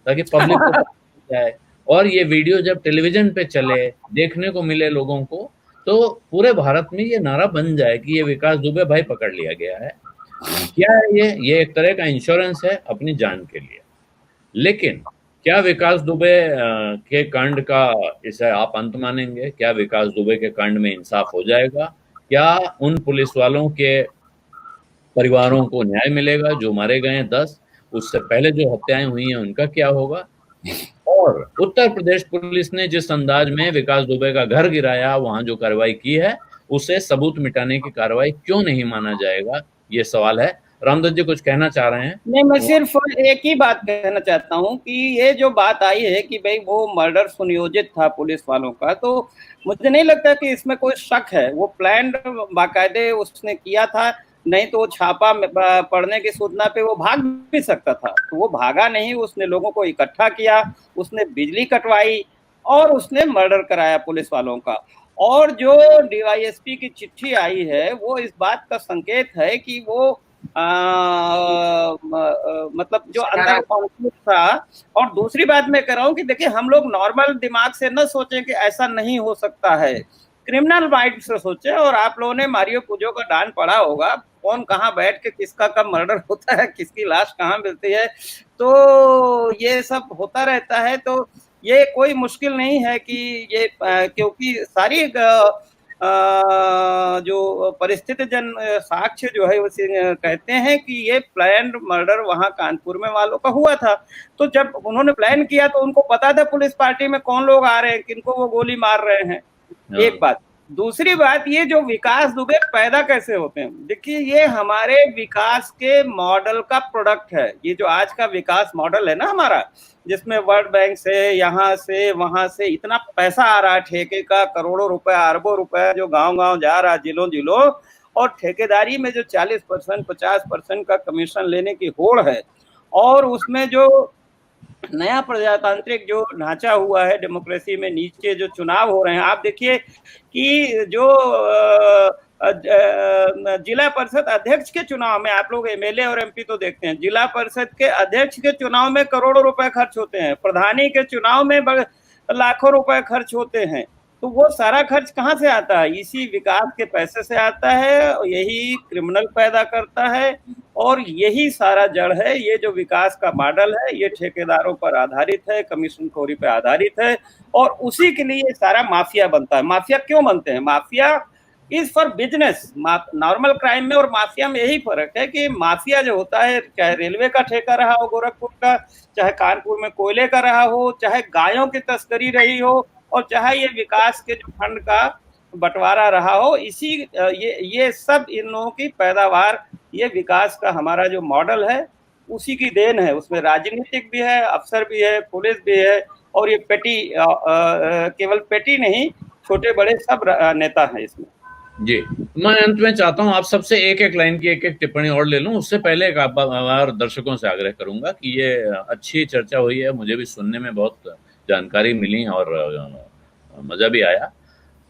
ताकि पब्लिक को पता जाए। और ये वीडियो जब टेलीविजन पे चले, देखने को मिले लोगों को, तो पूरे भारत में ये नारा बन जाए कि ये विकास दुबे भाई पकड़ लिया गया है। क्या है ये एक तरह का इंश्योरेंस है अपनी जान के लिए। लेकिन क्या विकास दुबे के कांड का इसे आप अंत मानेंगे? क्या विकास दुबे के कांड में इंसाफ हो जाएगा? क्या उन पुलिस वालों के परिवारों को न्याय मिलेगा जो मारे गए 10? उससे पहले जो हत्याएं हुई हैं उनका क्या होगा? और उत्तर प्रदेश पुलिस ने जिस अंदाज में विकास दुबे का घर गिराया, वहां जो कार्रवाई की है, उसे सबूत मिटाने की कार्रवाई क्यों नहीं माना जाएगा? ये सवाल है। रामदत्त जी कुछ कहना चाह रहे हैं? नहीं, मैं सिर्फ एक ही बात कहना चाहता हूँ कि ये जो बात आई है कि भाई वो मर्डर सुनियोजित था पुलिस वालों का, तो मुझे नहीं लगता कि इसमें कोई शक है। वो प्लान बाकायदे उसने किया था, नहीं तो छापा पड़ने की सूचना पे वो भाग भी सकता था। तो वो भागा नहीं, उसने लोगों को इकट्ठा किया, उसने बिजली कटवाई और उसने मर्डर कराया पुलिस वालों का। और जो डीवाईएसपी की चिट्ठी आई है वो इस बात का संकेत है कि वो मतलब जो अंदर कॉन्फ्लिक्ट था। और दूसरी बात मैं कह रहा हूँ कि देखिए, हम लोग नॉर्मल दिमाग से न सोचें कि ऐसा नहीं हो सकता है, क्रिमिनल माइंड से सोचे। और आप लोगों ने मारियो पुजो का डांस पढ़ा होगा, कौन कहाँ बैठ के किसका कब मर्डर होता है, किसकी लाश कहाँ मिलती है, तो ये सब होता रहता है। तो ये कोई मुश्किल नहीं है कि ये क्योंकि सारी जो परिस्थिति जन साक्ष्य जो है उसे कहते हैं कि ये प्लान्ड मर्डर वहां कानपुर में वालों का हुआ था। तो जब उन्होंने प्लान किया तो उनको पता था पुलिस पार्टी में कौन लोग आ रहे हैं, किनको वो गोली मार रहे हैं। एक बात। दूसरी बात, ये जो विकास दुबे पैदा कैसे होते हैं, देखिए ये हमारे विकास के मॉडल का प्रोडक्ट है। ये जो आज का विकास मॉडल है ना हमारा, जिसमें वर्ल्ड बैंक से यहाँ से वहां से इतना पैसा आ रहा है, ठेके का करोड़ों रुपए अरबों रुपए जो गांव गांव जा रहा है, जिलों जिलों, और ठेकेदारी में जो 40% 50% का कमीशन लेने की होड़ है, और उसमें जो नया प्रजातांत्रिक जो ढांचा हुआ है डेमोक्रेसी में, नीचे जो चुनाव हो रहे हैं, आप देखिए कि जो जिला परिषद अध्यक्ष के चुनाव में, आप लोग एमएलए और एमपी तो देखते हैं, जिला परिषद के अध्यक्ष के चुनाव में करोड़ों रुपए खर्च होते हैं, प्रधानी के चुनाव में लाखों रुपए खर्च होते हैं। तो वो सारा खर्च कहाँ से आता है? इसी विकास के पैसे से आता है। यही क्रिमिनल पैदा करता है और यही सारा जड़ है। ये जो विकास का मॉडल है ये ठेकेदारों पर आधारित है, कमीशन खोरी पर आधारित है, और उसी के लिए सारा माफिया बनता है। माफिया क्यों बनते हैं? Mafia is for business. Normal crime में और माफिया में यही फर्क है कि माफिया जो होता है, चाहे रेलवे का ठेका रहा हो गोरखपुर का, चाहे कानपुर में कोयले का रहा हो, चाहे गायों की तस्करी रही हो, और चाहे ये विकास के जो फंड का बंटवारा रहा हो, इसी ये सब इन लोगों की पैदावार, ये विकास का हमारा जो मॉडल है उसी की देन है। उसमें राजनीतिक भी है, अफसर भी है, पुलिस भी है, और ये पेटी केवल पेटी नहीं, छोटे बड़े सब नेता हैं इसमें। जी, मैं अंत में चाहता हूं आप सबसे एक एक लाइन की एक एक टिप्पणी और ले लूं। उससे पहले एक बार दर्शकों से आग्रह करूंगा कि ये अच्छी चर्चा हुई है, मुझे भी सुनने में बहुत जानकारी मिली और मजा भी आया,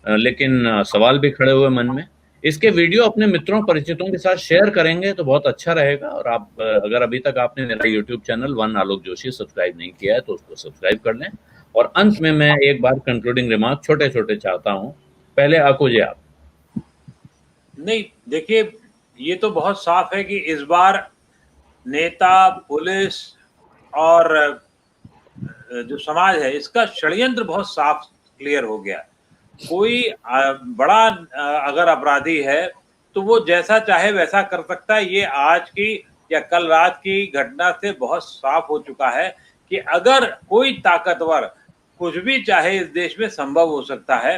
लेकिन सवाल भी खड़े हुए मन में। इसके वीडियो अपने मित्रों परिचितों के साथ शेयर करेंगे तो बहुत अच्छा रहेगा। और आप अगर अभी तक आपने मेरा YouTube चैनल वन आलोक जोशी सब्सक्राइब नहीं किया है तो उसको सब्सक्राइब कर लें और अंत में मैं एक बार कंक्लूडिंग रिमार्क छोटे छोटे चाहता हूं। पहले आकुजे आप। नहीं, देखिए, ये तो बहुत साफ है कि इस बार नेता, पुलिस और जो समाज है, इसका षड्यंत्र बहुत साफ क्लियर हो गया। कोई बड़ा अगर अपराधी है तो वो जैसा चाहे वैसा कर सकता है। ये आज की या कल रात की घटना से बहुत साफ हो चुका है कि अगर कोई ताकतवर कुछ भी चाहे इस देश में संभव हो सकता है।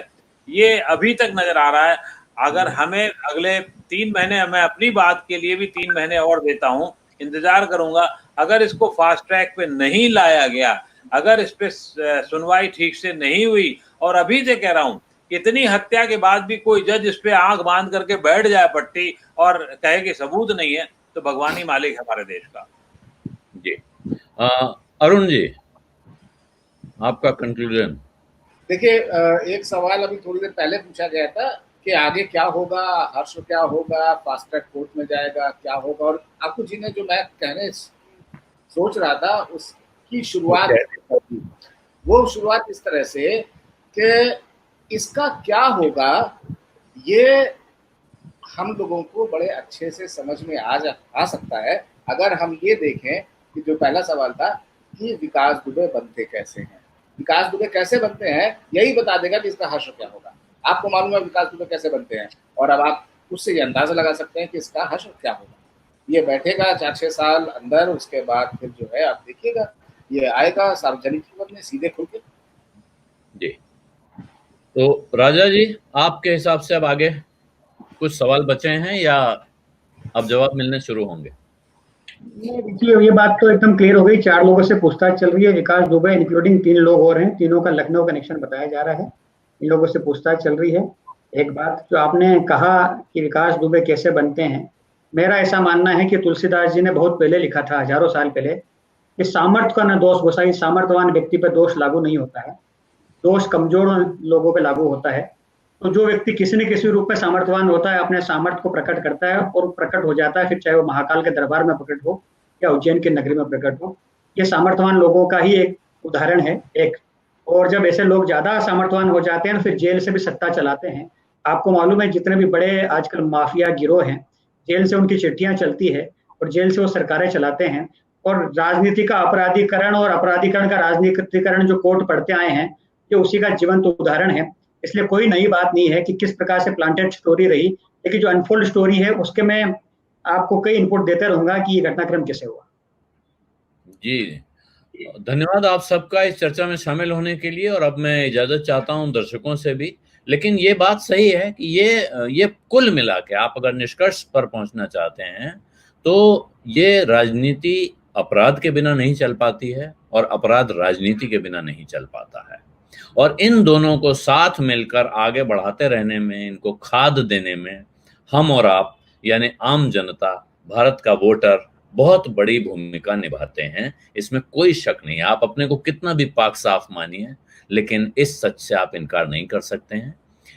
ये अभी तक नजर आ रहा है। अगर हमें अगले 3 महीने, मैं अपनी बात के लिए भी 3 महीने और देता हूं, इंतजार करूंगा। अगर इसको फास्ट ट्रैक पे नहीं लाया गया, अगर इस पे सुनवाई ठीक से नहीं हुई, और अभी से कह रहा हूं, इतनी हत्या के बाद भी कोई जज इस पे आंख बांध करके बैठ जाए पट्टी और कहे कि सबूत नहीं है, तो भगवान ही मालिक है हमारे देश का। जी अरुण जी, आपका कंक्लूजन। देखिए, एक सवाल अभी थोड़ी देर पहले पूछा गया था कि आगे क्या होगा, हर्ष क्या होगा, फास्ट ट्रैक कोर्ट में जाएगा, क्या होगा। और आपको जी ने जो मैं कहने सोच रहा था उसकी शुरुआत, वो शुरुआत इस तरह से कि इसका क्या होगा, ये हम लोगों को बड़े अच्छे से समझ में आ सकता है अगर हम ये देखें कि जो पहला सवाल था कि विकास दुबे बनते कैसे हैं। विकास दुबे कैसे बनते हैं यही बता देगा कि इसका हर्ष क्या होगा। आपको मालूम है विकास दुबे कैसे बनते हैं, और अब आप उससे ये अंदाजा लगा सकते हैं कि इसका हर्ष क्या होगा। ये बैठेगा 4-6 साल अंदर, उसके बाद फिर जो है आप देखिएगा ये आएगा सार्वजनिक जीवन में सीधे खुल के। जी, तो राजा जी, आपके हिसाब से अब आगे कुछ सवाल बचे हैं या अब जवाब मिलने शुरू होंगे? देखिए, ये बात तो एकदम क्लियर हो गई। 4 लोगों से पूछताछ चल रही है, विकास दुबे इंक्लूडिंग 3 लोग और हैं, तीनों का लखनऊ कनेक्शन बताया जा रहा है। इन लोगों से पूछताछ चल रही है। एक बात जो आपने कहा कि विकास दुबे कैसे बनते हैं, मेरा ऐसा मानना है कि तुलसीदास जी ने बहुत पहले लिखा था, हजारों साल पहले, कि सामर्थ्य का न दोष गोसाई, सामर्थ्यवान व्यक्ति पर दोष लागू नहीं होता है, दोष कमजोर लोगों पर लागू होता है। तो जो व्यक्ति किसी न किसी रूप में सामर्थ्यवान होता है, अपने सामर्थ्य को प्रकट करता है और प्रकट हो जाता है, फिर चाहे वो महाकाल के दरबार में प्रकट हो या उज्जैन की नगरी में प्रकट हो। ये सामर्थ्यवान लोगों का ही एक उदाहरण है एक। और जब ऐसे लोग ज्यादा सामर्थ्यवान हो जाते हैं फिर जेल से भी सत्ता चलाते हैं। आपको मालूम है जितने भी बड़े आजकल माफिया गिरोह हैं, जेल से उनकी चिट्ठियां चलती है और जेल से वो सरकारें चलाते हैं। और राजनीति का अपराधीकरण और अपराधीकरण का राजनीतिकरण जो कोर्ट पढ़ते आए हैं, ये उसी का जीवंत उदाहरण है। इसलिए कोई नई बात नहीं है कि किस प्रकार से प्लांटेड स्टोरी रही, लेकिन जो अनफोल्ड स्टोरी है उसके मैं आपको कई इनपुट देते रहूंगा कि ये घटनाक्रम कैसे हुआ। जी, धन्यवाद आप सबका इस चर्चा में शामिल होने के लिए। और अब मैं इजाजत चाहता हूं दर्शकों से भी। लेकिन ये बात सही है कि ये कुल मिला के आप अगर निष्कर्ष पर पहुंचना चाहते हैं तो ये राजनीति अपराध के बिना नहीं चल पाती है और अपराध राजनीति के बिना नहीं चल पाता है। और इन दोनों को साथ मिलकर आगे बढ़ाते रहने में, इनको खाद देने में हम और आप यानी आम जनता, भारत का वोटर बहुत बड़ी भूमिका निभाते हैं। इसमें कोई शक नहीं है। आप अपने को कितना भी पाक साफ मानिए, लेकिन इस सच से आप इनकार नहीं कर सकते हैं।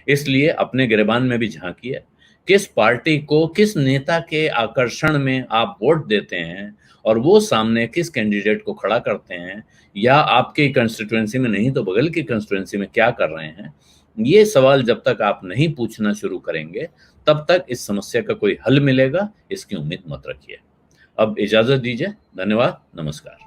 इसलिए अपने गिरबान में भी झांकिए, किस पार्टी को, किस नेता के आकर्षण में आप वोट देते हैं और वो सामने किस कैंडिडेट को खड़ा करते हैं, या आपके कंस्टिट्यूएंसी में नहीं तो बगल की कंस्टिट्यूएंसी में क्या कर रहे हैं। ये सवाल जब तक आप नहीं पूछना शुरू करेंगे तब तक इस समस्या का कोई हल मिलेगा, इसकी उम्मीद मत रखिए। अब इजाजत दीजिए। धन्यवाद, नमस्कार।